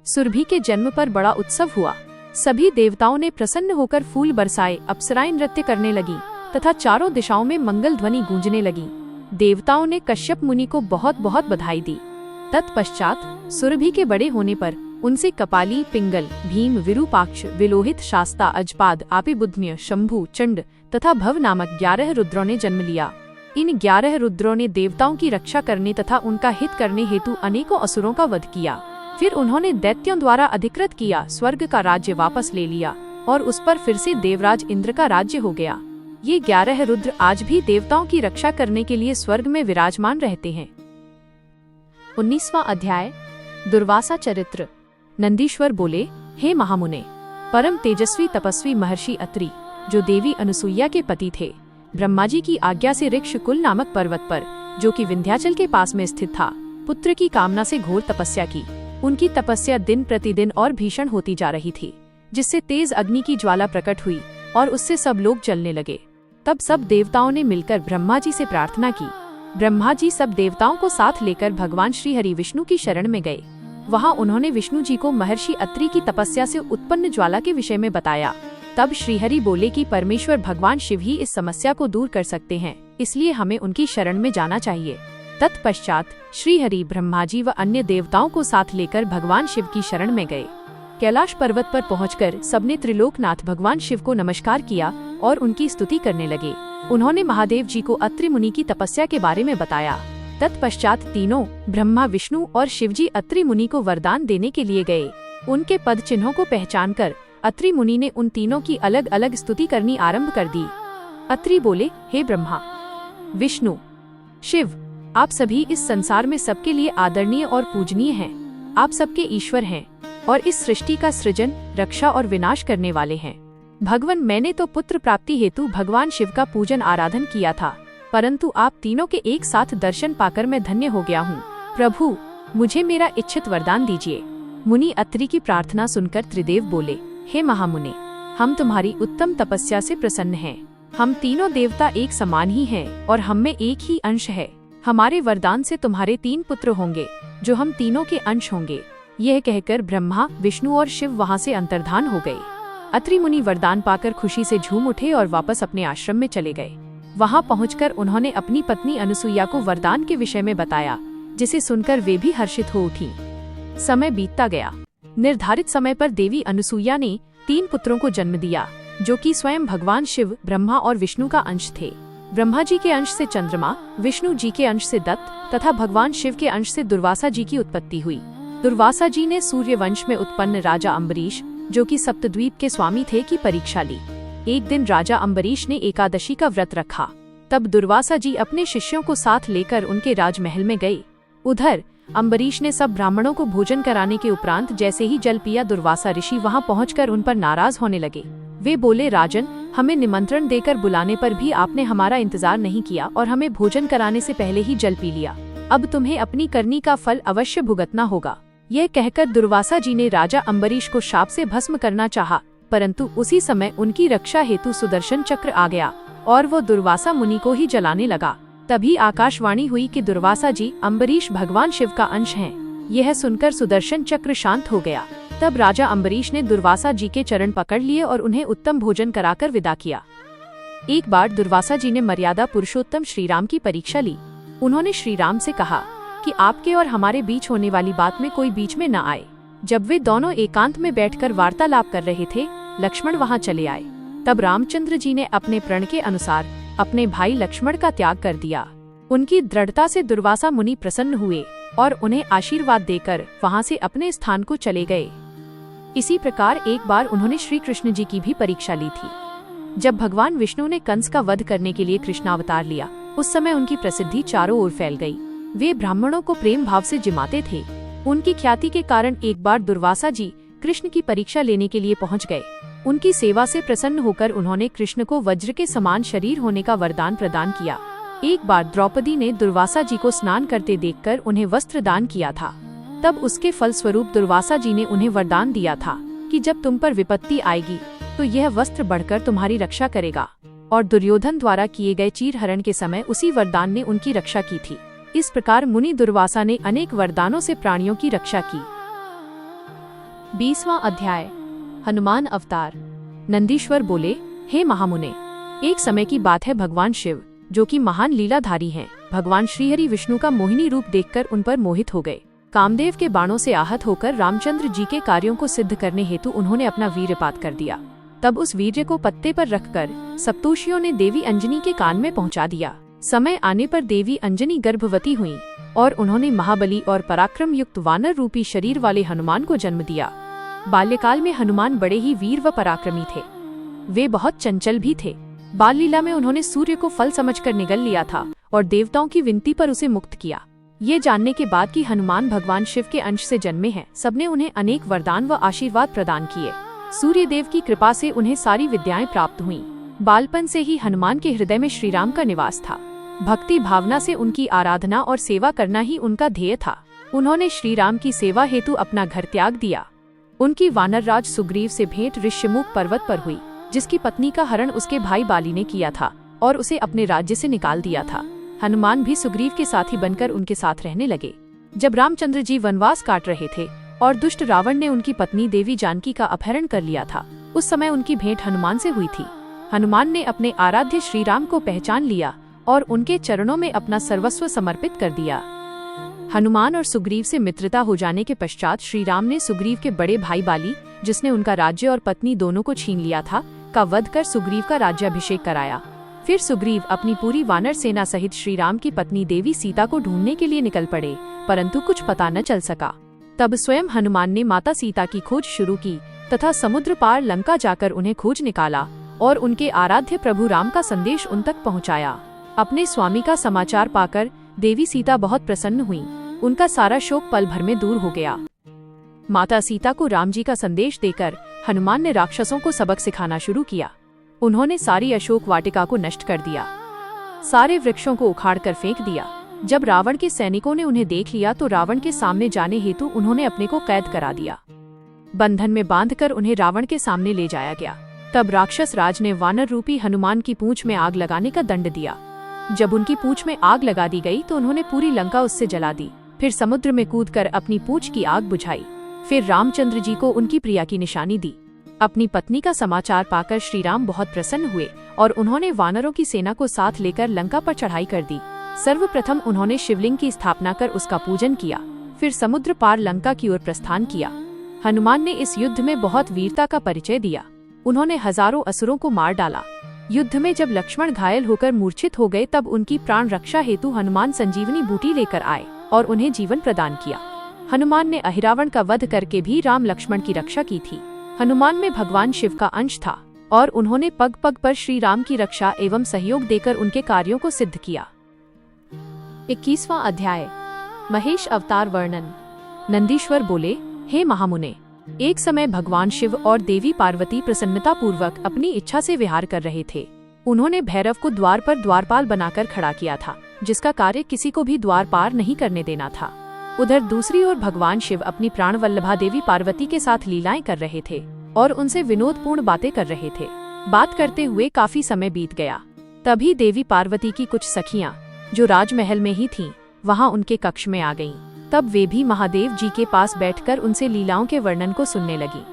सुरभि के जन्म पर बड़ा उत्सव हुआ। सभी देवताओं ने प्रसन्न होकर फूल बरसाए, अप्सराएं नृत्य करने लगी तथा चारों दिशाओं में मंगल ध्वनि गूंजने लगी। देवताओं ने कश्यप मुनि को बहुत बहुत बधाई दी। तत्पश्चात सुरभि के बड़े होने पर उनसे कपाली, पिंगल, भीम, विरूपाक्ष, विलोहित, शास्ता, अजपाद, आपिबुध्य, शंभु, चंड तथा भव नामक 11 रुद्रों ने जन्म लिया। इन 11 रुद्रों ने देवताओं की रक्षा करने तथा उनका हित करने हेतु अनेकों असुरों का वध किया। फिर उन्होंने दैत्यों द्वारा अधिकृत किया स्वर्ग का राज्य वापस ले लिया और उस पर फिर से देवराज इंद्र का राज्य हो गया। ये 11 रुद्र आज भी देवताओं की रक्षा करने के लिए स्वर्ग में विराजमान रहते हैं। 19वां अध्याय दुर्वासा चरित्र। नंदीश्वर बोले, हे महामुने, परम तेजस्वी तपस्वी महर्षि अत्रि, जो देवी अनुसुईया के पति थे, ब्रह्मा जी की आज्ञा से ऋक्षकुल नामक पर्वत पर, जो कि विंध्याचल के पास में स्थित था, पुत्र की कामना से घोर तपस्या की। उनकी तपस्या दिन प्रतिदिन और भीषण होती जा रही थी, जिससे तेज अग्नि की ज्वाला प्रकट हुई और उससे सब लोग जलने लगे। तब सब देवताओं ने मिलकर ब्रह्मा जी से प्रार्थना की। ब्रह्मा जी सब देवताओं को साथ लेकर भगवान श्री हरि विष्णु की शरण में गए। वहां उन्होंने विष्णु जी को महर्षि अत्रि की तपस्या से उत्पन्न ज्वाला के विषय में बताया। तब श्रीहरि बोले कि परमेश्वर भगवान शिव ही इस समस्या को दूर कर सकते हैं, इसलिए हमें उनकी शरण में जाना चाहिए। तत्पश्चात श्रीहरि ब्रह्मा जी व अन्य देवताओं को साथ लेकर भगवान शिव की शरण में गए। कैलाश पर्वत पर पहुंचकर सबने त्रिलोकनाथ भगवान शिव को नमस्कार किया और उनकी स्तुति करने लगे। उन्होंने महादेव जी को अत्रि मुनि की तपस्या के बारे में बताया। तत्पश्चात तीनों ब्रह्मा, विष्णु और शिवजी अत्रि मुनि को वरदान देने के लिए गए। उनके पद चिन्हों को पहचानकर अत्रि मुनि ने उन तीनों की अलग अलग स्तुति करनी आरंभ कर दी। अत्रि बोले, हे ब्रह्मा, विष्णु, शिव, आप सभी इस संसार में सबके लिए आदरणीय और पूजनीय हैं। आप सबके ईश्वर हैं और इस सृष्टि का सृजन, रक्षा और विनाश करने वाले हैं। भगवान, मैंने तो पुत्र प्राप्ति हेतु भगवान शिव का पूजन आराधन किया था, परंतु आप तीनों के एक साथ दर्शन पाकर मैं धन्य हो गया हूँ। प्रभु, मुझे मेरा इच्छित वरदान दीजिए। मुनि अत्रि की प्रार्थना सुनकर त्रिदेव बोले, हे महामुने, हम तुम्हारी उत्तम तपस्या से प्रसन्न हैं। हम तीनों देवता एक समान ही हैं और हम में एक ही अंश है। हमारे वरदान से तुम्हारे 3 पुत्र होंगे, जो हम तीनों के अंश होंगे। यह कहकर ब्रह्मा, विष्णु और शिव वहां से अंतर्धान हो गए। अत्रि मुनि वरदान पाकर खुशी से झूम उठे और वापस अपने आश्रम में चले गए। वहां पहुंचकर उन्होंने अपनी पत्नी अनुसुईया को वरदान के विषय में बताया, जिसे सुनकर वे भी हर्षित हो उठी। समय बीतता गया। निर्धारित समय पर देवी अनुसुईया ने 3 पुत्रों को जन्म दिया, जो कि स्वयं भगवान शिव, ब्रह्मा और विष्णु का अंश थे। ब्रह्मा जी के अंश से चंद्रमा, विष्णु जी के अंश से दत्त तथा भगवान शिव के अंश से दुर्वासा जी की उत्पत्ति हुई। दुर्वासा जी ने सूर्य वंश में उत्पन्न राजा अम्बरीश, जो कि सप्तद्वीप के स्वामी थे, की परीक्षा ली। एक दिन राजा अम्बरीश ने एकादशी का व्रत रखा। तब दुर्वासा जी अपने शिष्यों को साथ लेकर उनके राजमहल में गए। उधर अम्बरीश ने सब ब्राह्मणों को भोजन कराने के उपरांत जैसे ही जल पिया, दुर्वासा ऋषि वहां पहुंचकर उन पर नाराज होने लगे। वे बोले, राजन, हमें निमंत्रण देकर बुलाने पर भी आपने हमारा इंतजार नहीं किया और हमें भोजन कराने से पहले ही जल पी लिया। अब तुम्हें अपनी करनी का फल अवश्य भुगतना होगा। यह कहकर दुर्वासा जी ने राजा अम्बरीश को शाप से भस्म करना चाहा, परंतु उसी समय उनकी रक्षा हेतु सुदर्शन चक्र आ गया और वो दुर्वासा मुनि को ही जलाने लगा। तभी आकाशवाणी हुई कि दुर्वासा जी, अम्बरीश भगवान शिव का अंश हैं। यह सुनकर सुदर्शन चक्र शांत हो गया। तब राजा अम्बरीश ने दुर्वासा जी के चरण पकड़ लिए और उन्हें उत्तम भोजन कराकर विदा किया। एक बार दुर्वासा जी ने मर्यादा पुरुषोत्तम श्रीराम की परीक्षा ली। उन्होंने श्रीराम से कहा कि आपके और हमारे बीच होने वाली बात में कोई बीच में न आए। जब वे दोनों एकांत में बैठकर वार्तालाप कर रहे थे, लक्ष्मण वहां चले आए। तब रामचंद्र जी ने अपने प्रण के अनुसार अपने भाई लक्ष्मण का त्याग कर दिया। उनकी दृढ़ता से दुर्वासा मुनि प्रसन्न हुए और उन्हें आशीर्वाद देकर वहां से अपने स्थान को चले गए। इसी प्रकार एक बार उन्होंने श्री कृष्ण जी की भी परीक्षा ली थी। जब भगवान विष्णु ने कंस का वध करने के लिए कृष्णावतार लिया, उस समय उनकी प्रसिद्धि चारों ओर फैल गई। वे ब्राह्मणों को प्रेम भाव से जिमाते थे। उनकी ख्याति के कारण एक बार दुर्वासा जी कृष्ण की परीक्षा लेने के लिए पहुंच गए। उनकी सेवा से प्रसन्न होकर उन्होंने कृष्ण को वज्र के समान शरीर होने का वरदान प्रदान किया। एक बार द्रौपदी ने दुर्वासा जी को स्नान करते देखकर उन्हें वस्त्र दान किया था। तब उसके फलस्वरूप दुर्वासा जी ने उन्हें वरदान दिया था कि जब तुम पर विपत्ति आएगी तो यह वस्त्र बढ़कर तुम्हारी रक्षा करेगा। और दुर्योधन द्वारा किए गए चीरहरण के समय उसी वरदान ने उनकी रक्षा की थी। इस प्रकार मुनि दुर्वासा ने अनेक वरदानों से प्राणियों की रक्षा की। 20वां अध्याय, हनुमान अवतार। नंदीश्वर बोले, हे महामुने, एक समय की बात है, भगवान शिव, जो कि महान लीलाधारी हैं, भगवान श्रीहरि विष्णु का मोहिनी रूप देखकर उन पर मोहित हो गए। कामदेव के बाणों से आहत होकर रामचंद्र जी के कार्यों को सिद्ध करने हेतु उन्होंने अपना वीर्यपात कर दिया। तब उस वीर्य को पत्ते पर रखकर सप्तर्षियों ने देवी अंजनी के कान में पहुंचा दिया। समय आने पर देवी अंजनी गर्भवती हुई और उन्होंने महाबली और पराक्रम युक्त वानर रूपी शरीर वाले हनुमान को जन्म दिया। बाल्यकाल में हनुमान बड़े ही वीर व पराक्रमी थे। वे बहुत चंचल भी थे। बाल लीला में उन्होंने सूर्य को फल समझकर निगल लिया था और देवताओं की विनती पर उसे मुक्त किया। ये जानने के बाद कि हनुमान भगवान शिव के अंश से जन्मे हैं, सबने उन्हें अनेक वरदान व आशीर्वाद प्रदान किए। सूर्य देव की कृपा से उन्हें सारी विद्याएं प्राप्त हुईं। बालपन से ही हनुमान के हृदय में श्रीराम का निवास था। भक्ति भावना से उनकी आराधना और सेवा करना ही उनका ध्येय था। उन्होंने श्रीराम की सेवा हेतु अपना घर त्याग दिया। उनकी वानरराज सुग्रीव से भेंट ऋष्यमुख पर्वत पर हुई, जिसकी पत्नी का हरण उसके भाई बाली ने किया था और उसे अपने राज्य से निकाल दिया था। हनुमान भी सुग्रीव के साथी बनकर उनके साथ रहने लगे। जब रामचंद्र जी वनवास काट रहे थे और दुष्ट रावण ने उनकी पत्नी देवी जानकी का अपहरण कर लिया था, उस समय उनकी भेंट हनुमान से हुई थी। हनुमान ने अपने आराध्य श्रीराम को पहचान लिया और उनके चरणों में अपना सर्वस्व समर्पित कर दिया। हनुमान और सुग्रीव से मित्रता हो जाने के पश्चात श्री राम ने सुग्रीव के बड़े भाई बाली, जिसने उनका राज्य और पत्नी दोनों को छीन लिया था, का वध कर सुग्रीव का राज्याभिषेक कराया। फिर सुग्रीव अपनी पूरी वानर सेना सहित श्री राम की पत्नी देवी सीता को ढूंढने के लिए निकल पड़े, परंतु कुछ पता न चल सका। तब स्वयं हनुमान ने माता सीता की खोज शुरू की तथा समुद्र पार लंका जाकर उन्हें खोज निकाला और उनके आराध्य प्रभु राम का संदेश उन तक पहुँचाया। अपने स्वामी का समाचार पाकर देवी सीता बहुत प्रसन्न हुई। उनका सारा शोक पल भर में दूर हो गया। माता सीता को राम जी का संदेश देकर हनुमान ने राक्षसों को सबक सिखाना शुरू किया। उन्होंने सारी अशोक वाटिका को नष्ट कर दिया, सारे वृक्षों को उखाड़कर फेंक दिया। जब रावण के सैनिकों ने उन्हें देख लिया तो रावण के सामने जाने हेतु उन्होंने अपने को कैद करा दिया। बंधन में बांधकर उन्हें रावण के सामने ले जाया गया। तब राक्षस राज ने वानर रूपी हनुमान की पूंछ में आग लगाने का दंड दिया। जब उनकी पूंछ में आग लगा दी गई तो उन्होंने पूरी लंका उससे जला दी। फिर समुद्र में कूदकर अपनी पूंछ की आग बुझाई। फिर रामचंद्र जी को उनकी प्रिया की निशानी दी। अपनी पत्नी का समाचार पाकर श्री राम बहुत प्रसन्न हुए और उन्होंने वानरों की सेना को साथ लेकर लंका पर चढ़ाई कर दी। सर्वप्रथम उन्होंने शिवलिंग की स्थापना कर उसका पूजन किया। फिर समुद्र पार लंका की ओर प्रस्थान किया। हनुमान ने इस युद्ध में बहुत वीरता का परिचय दिया। उन्होंने हजारों असुरों को मार डाला। युद्ध में जब लक्ष्मण घायल होकर मूर्छित हो गए तब उनकी प्राण रक्षा हेतु हनुमान संजीवनी बूटी लेकर आए और उन्हें जीवन प्रदान किया। हनुमान ने अहिरावण का वध करके भी राम लक्ष्मण की रक्षा की थी। हनुमान में भगवान शिव का अंश था और उन्होंने पग पग पर श्री राम की रक्षा एवं सहयोग देकर उनके कार्यों को सिद्ध किया। 21वां अध्याय, महेश अवतार वर्णन। नंदीश्वर बोले, हे महामुने, एक समय भगवान शिव और देवी पार्वती प्रसन्नता पूर्वक अपनी इच्छा से विहार कर रहे थे। उन्होंने भैरव को द्वार पर द्वारपाल बनाकर खड़ा किया था, जिसका कार्य किसी को भी द्वार पार नहीं करने देना था। उधर दूसरी ओर भगवान शिव अपनी प्राण वल्लभा देवी पार्वती के साथ लीलाएं कर रहे थे और उनसे विनोदपूर्ण बातें कर रहे थे। बात करते हुए काफी समय बीत गया। तभी देवी पार्वती की कुछ सखियां, जो राजमहल में ही थीं, वहां उनके कक्ष में आ गईं। तब वे भी महादेव जी के पास बैठकर उनसे लीलाओं के वर्णन को सुनने लगी।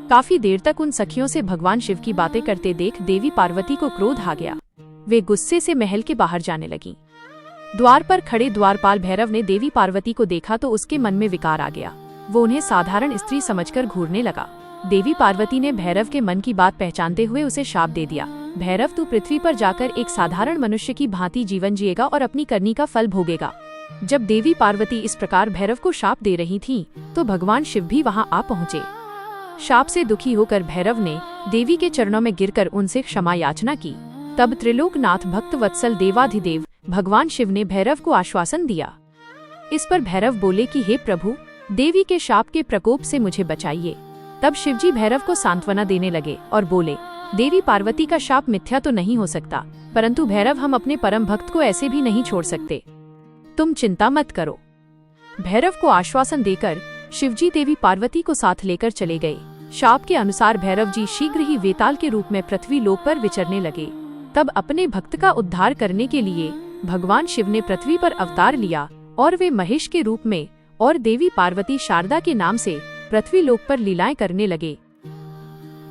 काफी देर तक उन सखियों से भगवान शिव की बातें करते देख देवी पार्वती को क्रोध आ गया। वे गुस्से से महल के बाहर जाने लगी। द्वार पर खड़े द्वारपाल भैरव ने देवी पार्वती को देखा तो उसके मन में विकार आ गया। वो उन्हें साधारण स्त्री समझकर घूरने लगा। देवी पार्वती ने भैरव के मन की बात पहचानते हुए उसे शाप दे दिया। भैरव, तू पृथ्वी पर जाकर एक साधारण मनुष्य की भांति जीवन जिएगा और अपनी करनी का फल भोगेगा। जब देवी पार्वती इस प्रकार भैरव को शाप दे रही थीं, तो भगवान शिव भी वहां आ पहुँचे। शाप से दुखी होकर भैरव ने देवी के चरणों में गिरकर उनसे क्षमा याचना की। तब त्रिलोकनाथ भक्त वत्सल देवाधिदेव भगवान शिव ने भैरव को आश्वासन दिया। इस पर भैरव बोले कि हे प्रभु, देवी के शाप के प्रकोप से मुझे बचाइए। तब शिवजी भैरव को सांत्वना देने लगे और बोले, देवी पार्वती का शाप मिथ्या तो नहीं हो सकता, परंतु भैरव, हम अपने परम भक्त को ऐसे भी नहीं छोड़ सकते। तुम चिंता मत करो। भैरव को आश्वासन देकर शिवजी देवी पार्वती को साथ लेकर चले गए। शाप के अनुसार भैरव जी शीघ्र ही वेताल के रूप में पृथ्वी लोक पर विचरने लगे। तब अपने भक्त का उद्धार करने के लिए भगवान शिव ने पृथ्वी पर अवतार लिया और वे महेश के रूप में और देवी पार्वती शारदा के नाम से पृथ्वी लोक पर लीलाएं करने लगे।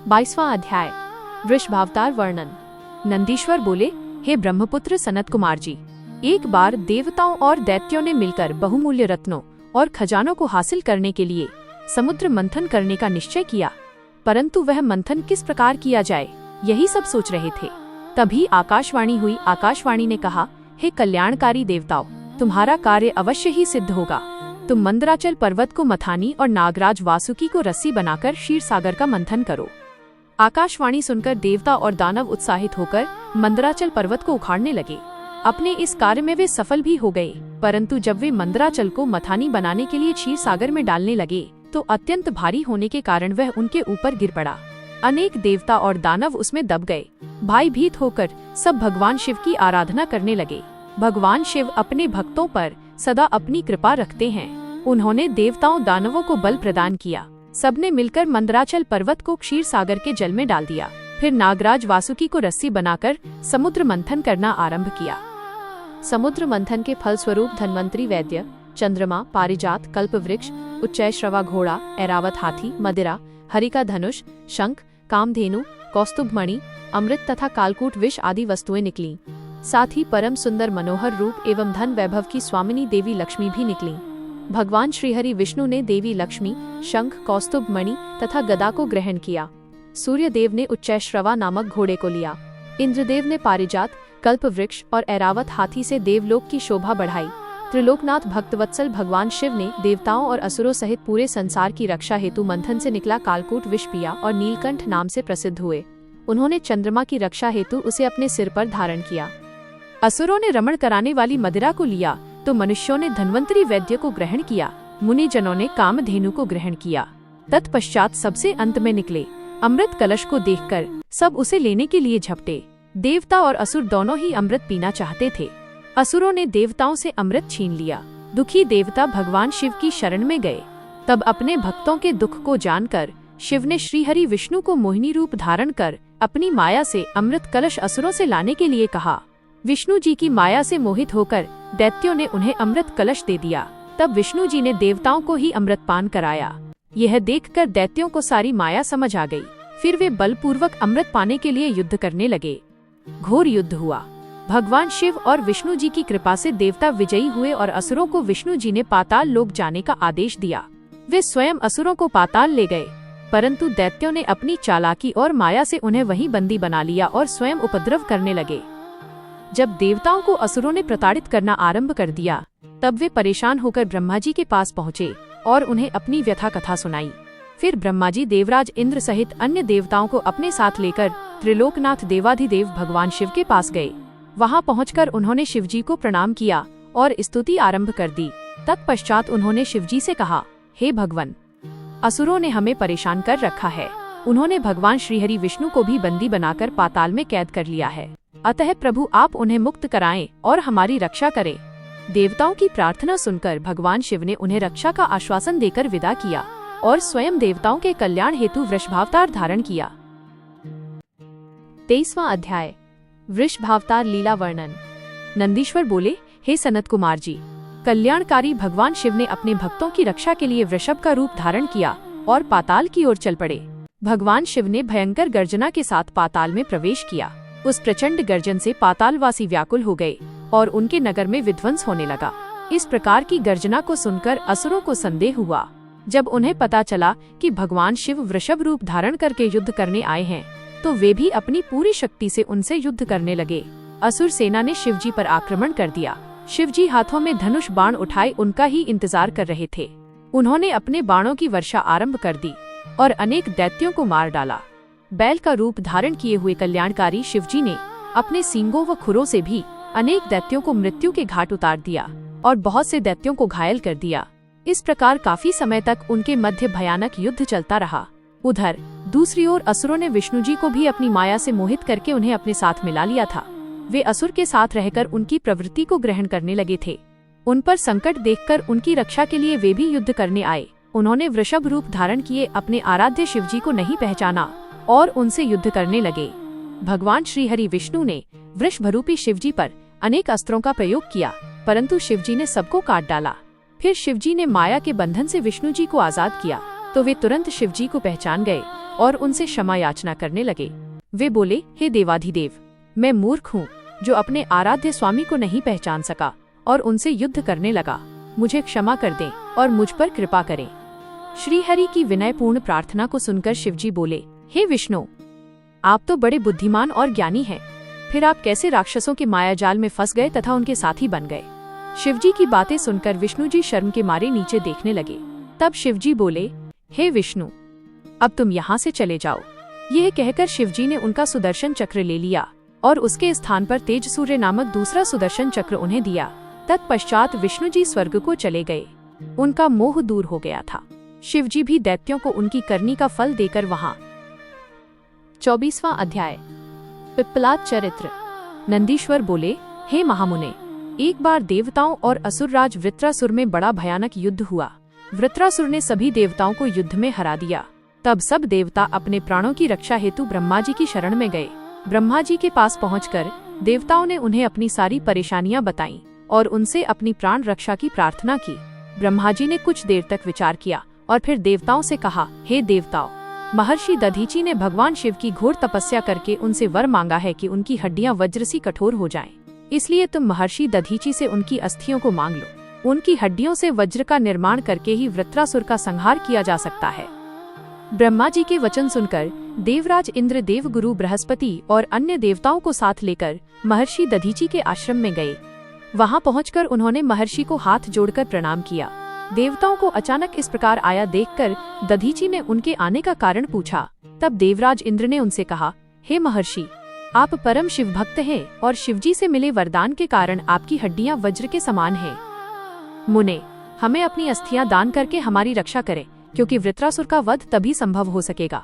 22वां अध्याय, वृषभावतार वर्णन। नंदीश्वर बोले, हे ब्रह्मपुत्र सनत कुमार जी, एक बार देवताओं और दैत्यों ने मिलकर बहुमूल्य रत्नों और खजानों को हासिल करने के लिए समुद्र मंथन करने का निश्चय किया, परंतु वह मंथन किस प्रकार किया जाए, यही सब सोच रहे थे। तभी आकाशवाणी हुई। आकाशवाणी ने कहा, हे कल्याणकारी देवताओं, तुम्हारा कार्य अवश्य ही सिद्ध होगा। तुम मंदराचल पर्वत को मथानी और नागराज वासुकी को रस्सी बनाकर क्षीर सागर का मंथन करो। आकाशवाणी सुनकर देवता और दानव उत्साहित होकर मंदराचल पर्वत को उखाड़ने लगे। अपने इस कार्य में वे सफल भी हो गए, परंतु जब वे मंदराचल को मथानी बनाने के लिए क्षीर सागर में डालने लगे तो अत्यंत भारी होने के कारण वह उनके ऊपर गिर पड़ा। अनेक देवता और दानव उसमें दब गए। भयभीत होकर सब भगवान शिव की आराधना करने लगे। भगवान शिव अपने भक्तों पर सदा अपनी कृपा रखते हैं। उन्होंने देवताओं दानवों को बल प्रदान किया। सबने मिलकर मंदराचल पर्वत को क्षीर सागर के जल में डाल दिया। फिर नागराज वासुकी को रस्सी बनाकर समुद्र मंथन करना आरंभ किया। समुद्र मंथन के फल स्वरूप धन्वंतरी वैद्य, चंद्रमा, पारिजात, कल्पवृक्ष, उच्चैश्रवा घोड़ा, ऐरावत हाथी, मदिरा, हरिका धनुष, शंख, कामधेनु, कौस्तुभमणि, अमृत तथा कालकूट विष आदि वस्तुएं निकली। साथ ही परम सुंदर मनोहर रूप एवं धन वैभव की स्वामिनी देवी लक्ष्मी भी निकली। भगवान श्रीहरि विष्णु ने देवी लक्ष्मी, शंख, कौस्तुभ मणि तथा गदा को ग्रहण किया। सूर्यदेव ने उच्चैश्रवा नामक घोड़े को लिया। इंद्रदेव ने पारिजात, कल्प वृक्ष और ऐरावत हाथी से देवलोक की शोभा बढ़ाई। त्रिलोकनाथ भक्तवत्सल भगवान शिव ने देवताओं और असुरों सहित पूरे संसार की रक्षा हेतु मंथन से निकला कालकूट विष पिया और नीलकंठ नाम से प्रसिद्ध हुए। उन्होंने चंद्रमा की रक्षा हेतु उसे अपने सिर पर धारण किया। असुरों ने रमण कराने वाली मदिरा को लिया तो मनुष्यों ने धन्वंतरी वैद्य को ग्रहण किया। मुनिजनों ने कामधेनु को ग्रहण किया। तत्पश्चात सबसे अंत में निकले अमृत कलश को देखकर सब उसे लेने के लिए झपटे। देवता और असुर दोनों ही अमृत पीना चाहते थे। असुरों ने देवताओं से अमृत छीन लिया। दुखी देवता भगवान शिव की शरण में गए। तब अपने भक्तों के दुख को जानकर शिव ने श्रीहरि विष्णु को मोहिनी रूप धारण कर अपनी माया से अमृत कलश असुरों से लाने के लिए कहा। विष्णु जी की माया से मोहित होकर दैत्यों ने उन्हें अमृत कलश दे दिया। तब विष्णु जी ने देवताओं को ही अमृत पान कराया। यह देखकर दैत्यों को सारी माया समझ आ गई। फिर वे बलपूर्वक अमृत पाने के लिए युद्ध करने लगे। घोर युद्ध हुआ। भगवान शिव और विष्णु जी की कृपा से देवता विजयी हुए और असुरों को विष्णु जी ने पाताल लोक जाने का आदेश दिया। वे स्वयं असुरों को पाताल ले गए, परंतु दैत्यों ने अपनी चालाकी और माया से उन्हें वहीं बंदी बना लिया और स्वयं उपद्रव करने लगे। जब देवताओं को असुरों ने प्रताड़ित करना आरंभ कर दिया, तब वे परेशान होकर ब्रह्मा जी के पास पहुँचे और उन्हें अपनी व्यथा कथा सुनाई। फिर ब्रह्मा जी देवराज इंद्र सहित अन्य देवताओं को अपने साथ लेकर त्रिलोकनाथ देवाधिदेव भगवान शिव के पास गए। वहां पहुंचकर उन्होंने शिवजी को प्रणाम किया और स्तुति आरंभ कर दी। तत्पश्चात उन्होंने शिवजी से कहा, हे भगवान, असुरों ने हमें परेशान कर रखा है। उन्होंने भगवान श्रीहरि विष्णु को भी बंदी बनाकर पाताल में कैद कर लिया है। अतः प्रभु आप उन्हें मुक्त कराएं और हमारी रक्षा करें। देवताओं की प्रार्थना सुनकर भगवान शिव ने उन्हें रक्षा का आश्वासन देकर विदा किया और स्वयं देवताओं के कल्याण हेतु वृषभावतार धारण किया। 23वां अध्याय वृषभावतार लीला वर्णन। नंदीश्वर बोले, हे सनत कुमार जी, कल्याणकारी भगवान शिव ने अपने भक्तों की रक्षा के लिए वृषभ का रूप धारण किया और पाताल की ओर चल पड़े। भगवान शिव ने भयंकर गर्जना के साथ पाताल में प्रवेश किया। उस प्रचंड गर्जन से पातालवासी व्याकुल हो गए और उनके नगर में विध्वंस होने लगा। इस प्रकार की गर्जना को सुनकर असुरों को संदेह हुआ। जब उन्हें पता चला कि भगवान शिव वृषभ रूप धारण करके युद्ध करने आए हैं, तो वे भी अपनी पूरी शक्ति से उनसे युद्ध करने लगे। असुर सेना ने शिवजी पर आक्रमण कर दिया। शिवजी हाथों में धनुष बाण उठाए उनका ही इंतजार कर रहे थे। उन्होंने अपने बाणों की वर्षा आरंभ कर दी और अनेक दैत्यों को मार डाला। बैल का रूप धारण किए हुए कल्याणकारी शिवजी ने अपने सींगों व खुरों से भी अनेक दैत्यों को मृत्यु के घाट उतार दिया और बहुत से दैत्यों को घायल कर दिया। इस प्रकार काफी समय तक उनके मध्य भयानक युद्ध चलता रहा। उधर दूसरी ओर असुरों ने विष्णु जी को भी अपनी माया से मोहित करके उन्हें अपने साथ मिला लिया था। वे असुर के साथ रहकर उनकी प्रवृत्ति को ग्रहण करने लगे थे। उन पर संकट देखकर उनकी रक्षा के लिए वे भी युद्ध करने आए। उन्होंने वृषभ रूप धारण किए अपने आराध्य शिवजी को नहीं पहचाना और उनसे युद्ध करने लगे। भगवान श्रीहरि विष्णु ने वृषभरूपी शिवजी पर अनेक अस्त्रों का प्रयोग किया, परंतु शिवजी ने सबको काट डाला। फिर शिवजी ने माया के बंधन से विष्णु जी को आजाद किया, तो वे तुरंत शिवजी को पहचान गए और उनसे क्षमा याचना करने लगे। वे बोले, हे देवाधिदेव, मैं मूर्ख हूँ जो अपने आराध्य स्वामी को नहीं पहचान सका और उनसे युद्ध करने लगा। मुझे क्षमा कर दें और मुझ पर कृपा करें। श्रीहरि की विनयपूर्ण प्रार्थना को सुनकर शिवजी बोले, हे विष्णु, आप तो बड़े बुद्धिमान और ज्ञानी हैं। फिर आप कैसे राक्षसों के मायाजाल में फंस गए तथा उनके साथी बन गए? शिवजी की बातें सुनकर विष्णु जी शर्म के मारे नीचे देखने लगे। तब शिवजी बोले, हे विष्णु, अब तुम यहाँ से चले जाओ। यह कहकर शिवजी ने उनका सुदर्शन चक्र ले लिया और उसके स्थान पर तेज सूर्य नामक दूसरा सुदर्शन चक्र उन्हें दिया। तत्पश्चात विष्णु जी स्वर्ग को चले गए। उनका मोह दूर हो गया था। शिवजी भी दैत्यों को उनकी करनी का फल देकर वहां। 24वां अध्याय पिप्पलाद चरित्र। नंदीश्वर बोले, हे महामुने, एक बार देवताओं और असुरराज वृत्रासुर में बड़ा भयानक युद्ध हुआ। वृत्रासुर ने सभी देवताओं को युद्ध में हरा दिया। तब सब देवता अपने प्राणों की रक्षा हेतु ब्रह्मा जी की शरण में गए। ब्रह्मा जी के पास पहुंचकर देवताओं ने उन्हें अपनी सारी परेशानियां बताईं और उनसे अपनी प्राण रक्षा की प्रार्थना की। ब्रह्मा जी ने कुछ देर तक विचार किया और फिर देवताओं से कहा, हे देवताओं, महर्षि दधीची ने भगवान शिव की घोर तपस्या करके उनसे वर मांगा है कि उनकी हड्डियां वज्र सी कठोर हो जाएं। इसलिए तुम महर्षि दधीचि से उनकी अस्थियों को मांग लो। उनकी हड्डियों से वज्र का निर्माण करके ही वृत्रासुर का संहार किया जा सकता है। ब्रह्मा जी के वचन सुनकर देवराज इंद्र देवगुरु बृहस्पति और अन्य देवताओं को साथ लेकर महर्षि दधीचि के आश्रम में गए। वहां पहुंचकर उन्होंने महर्षि को हाथ जोड़कर प्रणाम किया। देवताओं को अचानक इस प्रकार आया देखकर दधीचि ने उनके आने का कारण पूछा। तब देवराज इंद्र ने उनसे कहा, हे महर्षि, आप परम शिव भक्त हैं और शिवजी से मिले वरदान के कारण आपकी हड्डियां वज्र के समान हैं। मुने, हमें अपनी अस्थियां दान करके हमारी रक्षा करें, क्योंकि वृत्रासुर का वध तभी संभव हो सकेगा।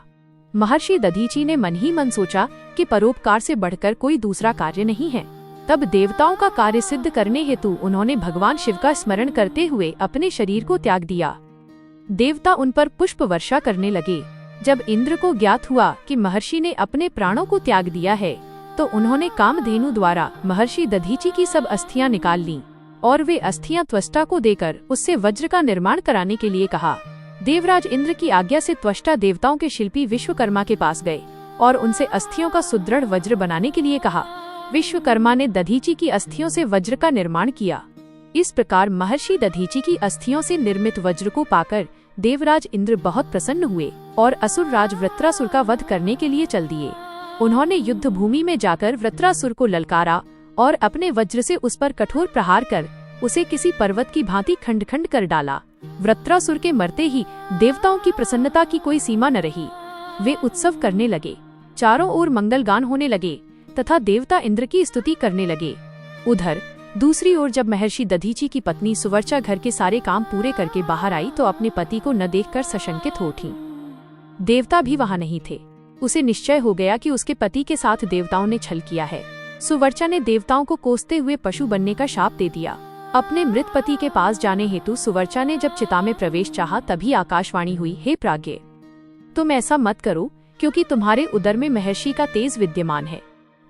महर्षि दधीचि ने मन ही मन सोचा कि परोपकार से बढ़कर कोई दूसरा कार्य नहीं है। तब देवताओं का कार्य सिद्ध करने हेतु उन्होंने भगवान शिव का स्मरण करते हुए अपने शरीर को त्याग दिया। देवता उन पर पुष्प वर्षा करने लगे। जब इंद्र को ज्ञात हुआ कि महर्षि ने अपने प्राणों को त्याग दिया है, तो उन्होंने कामधेनु द्वारा महर्षि दधीचि की सब अस्थियां निकाल लीं और वे अस्थियां त्वष्टा को देकर उससे वज्र का निर्माण कराने के लिए कहा। देवराज इंद्र की आज्ञा से त्वष्टा देवताओं के शिल्पी विश्वकर्मा के पास गए और उनसे अस्थियों का सुदृढ़ वज्र बनाने के लिए कहा। विश्वकर्मा ने दधीचि की अस्थियों से वज्र का निर्माण किया। इस प्रकार महर्षि दधीचि की अस्थियों से निर्मित वज्र को पाकर देवराज इंद्र बहुत प्रसन्न हुए और असुर राज वृत्रासुर का वध करने के लिए चल दिए। उन्होंने युद्ध भूमि में जाकर वृत्रासुर को ललकारा और अपने वज्र से उस पर कठोर प्रहार कर उसे किसी पर्वत की भांति खंड खंड कर डाला। वृत्रासुर के मरते ही देवताओं की प्रसन्नता की कोई सीमा न रही। वे उत्सव करने लगे, चारों ओर मंगल गान होने लगे तथा देवता इंद्र की स्तुति करने लगे। उधर दूसरी ओर जब महर्षि दधीचि की पत्नी सुवर्चा घर के सारे काम पूरे करके बाहर आई तो अपने पति को न देखकर सशंकित हो उठी। देवता भी वहां नहीं थे। उसे निश्चय हो गया कि उसके पति के साथ देवताओं ने छल किया है। सुवर्चा ने देवताओं को कोसते हुए पशु बनने का शाप दे दिया। अपने मृत पति के पास जाने हेतु सुवर्चा ने जब चिता में प्रवेश चाहा तभी आकाशवाणी हुई, हे प्राज्ञ, तुम ऐसा मत करो, क्योंकि तुम्हारे उदर में महर्षि का तेज विद्यमान है।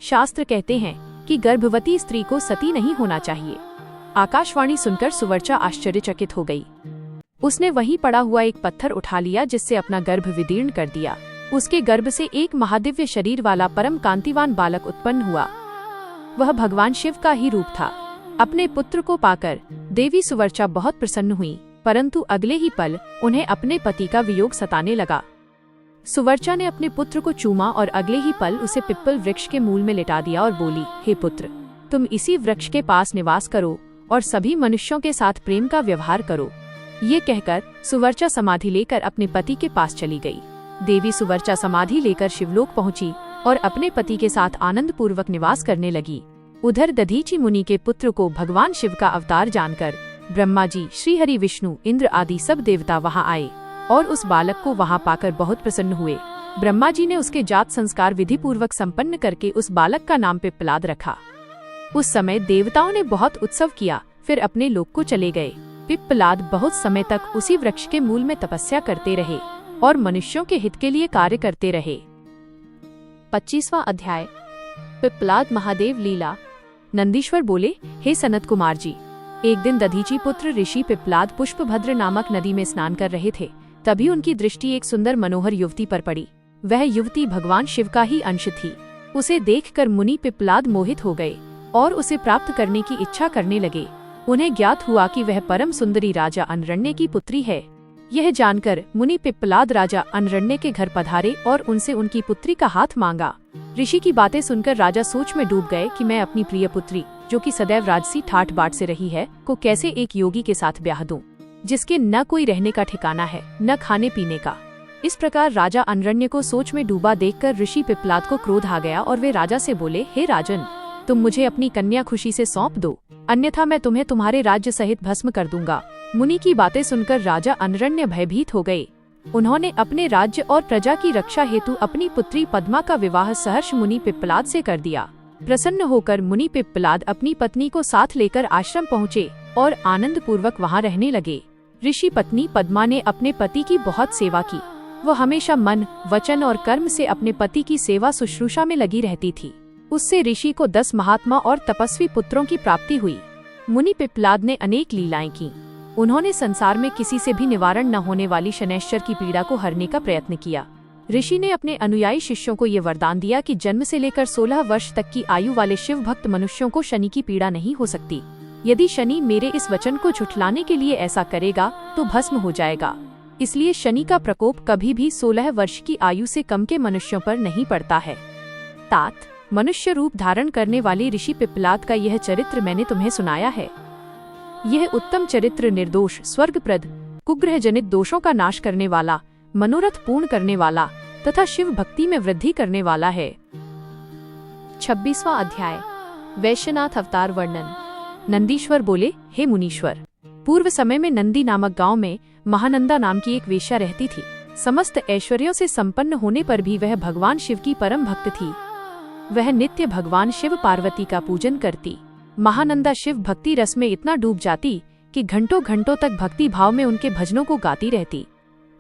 शास्त्र कहते हैं कि गर्भवती स्त्री को सती नहीं होना चाहिए। आकाशवाणी सुनकर सुवर्चा आश्चर्यचकित हो गई। उसने वहीं पड़ा हुआ एक पत्थर उठा लिया जिससे अपना गर्भ विदीर्ण कर दिया। उसके गर्भ से एक महादिव्य शरीर वाला परम कांतिवान बालक उत्पन्न हुआ। वह भगवान शिव का ही रूप था। अपने पुत्र को पाकर देवी सुवर्चा बहुत प्रसन्न हुई, परंतु अगले ही पल उन्हें अपने पति का वियोग सताने लगा। सुवर्चा ने अपने पुत्र को चूमा और अगले ही पल उसे पिप्पल वृक्ष के मूल में लिटा दिया और बोली, हे पुत्र, तुम इसी वृक्ष के पास निवास करो और सभी मनुष्यों के साथ प्रेम का व्यवहार करो। ये कहकर सुवर्चा समाधि लेकर अपने पति के पास चली गई। देवी सुवर्चा समाधि लेकर शिवलोक पहुंची और अपने पति के साथ आनंद पूर्वक निवास करने लगी। उधर दधीचि मुनि के पुत्र को भगवान शिव का अवतार जानकर ब्रह्मा जी, श्रीहरि, विष्णु, इंद्र आदि सब देवता वहां आए और उस बालक को वहां पाकर बहुत प्रसन्न हुए। ब्रह्मा जी ने उसके जात संस्कार विधि पूर्वक संपन्न करके उस बालक का नाम पिप्पलाद रखा। उस समय देवताओं ने बहुत उत्सव किया, फिर अपने लोक को चले गए। पिप्पलाद बहुत समय तक उसी वृक्ष के मूल में तपस्या करते रहे और मनुष्यों के हित के लिए कार्य करते रहे। 25वां अध्याय, पिप्पलाद महादेव लीला। नंदीश्वर बोले, हे सनत कुमार जी, एक दिन दधीचि पुत्र ऋषि पिप्पलाद पुष्पभद्र नामक नदी में स्नान कर रहे थे। तभी उनकी दृष्टि एक सुंदर मनोहर युवती पर पड़ी। वह युवती भगवान शिव का ही अंश थी। उसे देखकर मुनि पिप्पलाद मोहित हो गए और उसे प्राप्त करने की इच्छा करने लगे। उन्हें ज्ञात हुआ कि वह परम सुंदरी राजा अनरण्य की पुत्री है। यह जानकर मुनि पिप्पलाद राजा अनरण्य के घर पधारे और उनसे उनकी पुत्री का हाथ मांगा। ऋषि की बातें सुनकर राजा सोच में डूब गए कि मैं अपनी प्रिय पुत्री, जो कि सदैव राजसी ठाट बाट से रही है, को कैसे एक योगी के साथ ब्याह दूं, जिसके न कोई रहने का ठिकाना है न खाने पीने का। इस प्रकार राजा अनरण्य को सोच में डूबा देखकर ऋषि पिप्पलाद को क्रोध आ गया और वे राजा से बोले, हे राजन, तुम मुझे अपनी कन्या खुशी से सौंप दो, अन्यथा मैं तुम्हें तुम्हारे राज्य सहित भस्म कर दूंगा। मुनि की बातें सुनकर राजा अनरण्य भयभीत हो गए। उन्होंने अपने राज्य और प्रजा की रक्षा हेतु अपनी पुत्री पद्मा का विवाह सहर्ष मुनि पिप्पलाद से कर दिया। प्रसन्न होकर मुनि पिप्पलाद अपनी पत्नी को साथ लेकर आश्रम पहुँचे और आनंद पूर्वक वहाँ रहने लगे। ऋषि पत्नी पद्मा ने अपने पति की बहुत सेवा की। वो हमेशा मन, वचन और कर्म से अपने पति की सेवा शुश्रूषा में लगी रहती थी। उससे ऋषि को 10 महात्मा और तपस्वी पुत्रों की प्राप्ति हुई। मुनि पिप्पलाद ने अनेक लीलाएं की। उन्होंने संसार में किसी से भी निवारण न होने वाली शनैश्चर की पीड़ा को हरने का प्रयत्न किया। ऋषि ने अपने अनुयायी शिष्यों को ये वरदान दिया कि जन्म से लेकर 16 वर्ष तक की आयु वाले शिव भक्त मनुष्यों को शनि की पीड़ा नहीं हो सकती। यदि शनि मेरे इस वचन को झुठलाने के लिए ऐसा करेगा तो भस्म हो जाएगा। इसलिए शनि का प्रकोप कभी भी 16 वर्ष की आयु से कम के मनुष्यों पर नहीं पड़ता है। तात, मनुष्य रूप धारण करने वाले ऋषि पिप्पलाद का यह चरित्र मैंने तुम्हें सुनाया है। यह उत्तम चरित्र निर्दोष, स्वर्गप्रद, कुग्रह जनित दोषों का नाश करने वाला, मनोरथ पूर्ण करने वाला तथा शिव भक्ति में वृद्धि करने वाला है। 26वां अध्याय, वैश्यनाथ अवतार वर्णन। नंदीश्वर बोले, हे मुनीश्वर, पूर्व समय में नंदी नामक गांव में महानंदा नाम की एक वेश्या रहती थी। समस्त ऐश्वर्यों से संपन्न होने पर भी वह भगवान शिव की परम भक्त थी। वह नित्य भगवान शिव पार्वती का पूजन करती। महानंदा शिव भक्ति रस में इतना डूब जाती कि घंटों घंटों तक भक्ति भाव में उनके भजनों को गाती रहती।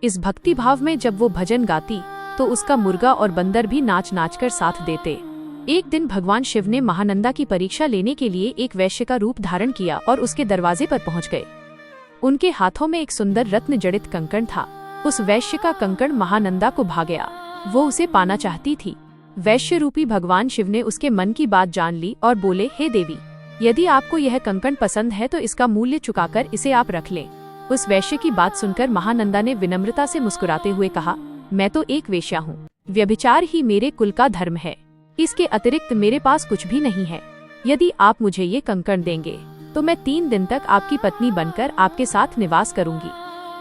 इस भक्ति भाव में जब वो भजन गाती तो उसका मुर्गा और बंदर भी नाच नाच कर साथ देते। एक दिन भगवान शिव ने महानंदा की परीक्षा लेने के लिए एक वैश्य का रूप धारण किया और उसके दरवाजे पर पहुंच गए। उनके हाथों में एक सुंदर रत्न जड़ित कंकण था। उस वैश्य का कंकण महानंदा को भा गया। वो उसे पाना चाहती थी। वैश्य रूपी भगवान शिव ने उसके मन की बात जान ली और बोले, हे देवी, यदि आपको यह कंकण पसंद है तो इसका मूल्य चुकाकर इसे आप रख लें। उस वैश्य की बात सुनकर महानंदा ने विनम्रता से मुस्कुराते हुए कहा, मैं तो एक वेश्या हूँ। व्यभिचार ही मेरे कुल का धर्म है। इसके अतिरिक्त मेरे पास कुछ भी नहीं है। यदि आप मुझे ये कंकण देंगे तो मैं 3 दिन तक आपकी पत्नी बनकर आपके साथ निवास करूंगी।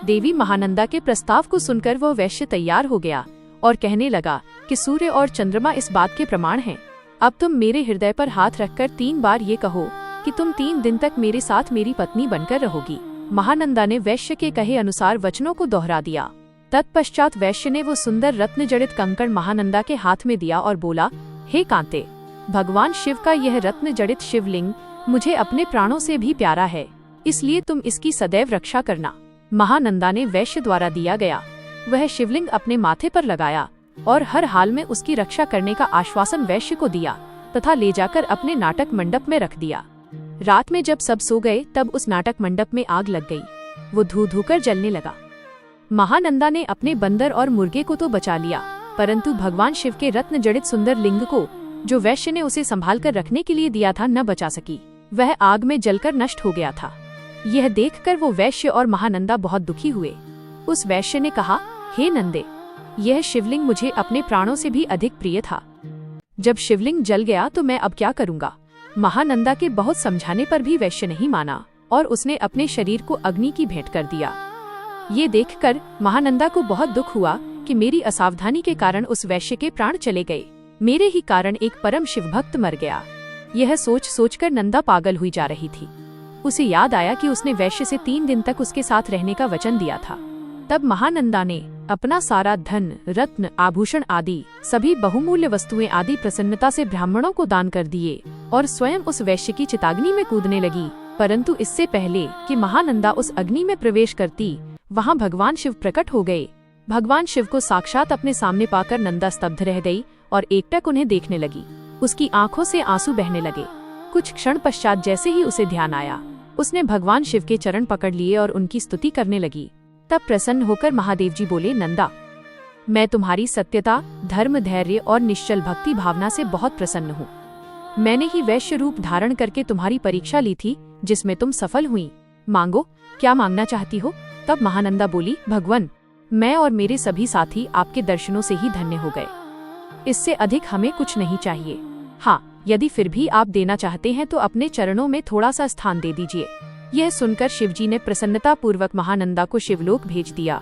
देवी महानंदा के प्रस्ताव को सुनकर वह वैश्य तैयार हो गया और कहने लगा कि सूर्य और चंद्रमा इस बात के प्रमाण हैं। अब तुम मेरे हृदय पर हाथ रखकर 3 बार ये कहो कि तुम 3 दिन तक मेरे साथ मेरी पत्नी बनकर रहोगी। महानंदा ने वैश्य के कहे अनुसार वचनों को दोहरा दिया। तत्पश्चात वैश्य ने वो सुंदर रत्न जड़ित कंकण महानंदा के हाथ में दिया और बोला, हे कांते, भगवान शिव का यह रत्न जड़ित शिवलिंग मुझे अपने प्राणों से भी प्यारा है, इसलिए तुम इसकी सदैव रक्षा करना। महानंदा ने वैश्य द्वारा दिया गया वह शिवलिंग अपने माथे पर लगाया और हर हाल में उसकी रक्षा करने का आश्वासन वैश्य को दिया तथा ले जाकर अपने नाटक मंडप में रख दिया। रात में जब सब सो गए तब उस नाटक मंडप में आग लग गई। वो धू धू कर जलने लगा। महानंदा ने अपने बंदर और मुर्गे को तो बचा लिया, परंतु भगवान शिव के रत्न जड़ित सुंदर लिंग को, जो वैश्य ने उसे संभाल कर रखने के लिए दिया था, न बचा सकी। वह आग में जलकर नष्ट हो गया था। यह देखकर वो वैश्य और महानंदा बहुत दुखी हुए। उस वैश्य ने कहा, हे नंदे, यह शिवलिंग मुझे अपने प्राणों से भी अधिक प्रिय था। जब शिवलिंग जल गया तो मैं अब क्या करूँगा। महानंदा के बहुत समझाने पर भी वैश्य नहीं माना और उसने अपने शरीर को अग्नि की भेंट कर दिया। ये देखकर महानंदा को बहुत दुख हुआ कि मेरी असावधानी के कारण उस वैश्य के प्राण चले गए। मेरे ही कारण एक परम शिव भक्त मर गया। यह सोच सोचकर नंदा पागल हुई जा रही थी। उसे याद आया कि उसने वैश्य से 3 दिन तक उसके साथ रहने का वचन दिया था। तब महानंदा ने अपना सारा धन, रत्न, आभूषण आदि सभी बहुमूल्य वस्तुएं आदि प्रसन्नता से ब्राह्मणों को दान कर दिए और स्वयं उस वैश्य की चिताग्नि में कूदने लगी। परंतु इससे पहले कि महानंदा उस अग्नि में प्रवेश करती, वहां भगवान शिव प्रकट हो गए। भगवान शिव को साक्षात अपने सामने पाकर नंदा स्तब्ध रह गई और एकटक उन्हें देखने लगी। उसकी आंखों से आंसू बहने लगे। कुछ क्षण पश्चात जैसे ही उसे ध्यान आया, उसने भगवान शिव के चरण पकड़ लिए और उनकी स्तुति करने लगी। तब प्रसन्न होकर महादेव जी बोले, नंदा, मैं तुम्हारी सत्यता, धर्म, धैर्य और निश्चल भक्ति भावना से बहुत प्रसन्न हूँ। मैंने ही वैश्य रूप धारण करके तुम्हारी परीक्षा ली थी, जिसमें तुम सफल हुई। मांगो, क्या मांगना चाहती हो। तब महानंदा बोली, भगवान, मैं और मेरे सभी साथी आपके दर्शनों से ही धन्य हो गए। इससे अधिक हमें कुछ नहीं चाहिए। हाँ, यदि फिर भी आप देना चाहते हैं तो अपने चरणों में थोड़ा सा स्थान दे दीजिए। यह सुनकर शिवजी ने प्रसन्नता पूर्वक महानंदा को शिवलोक भेज दिया।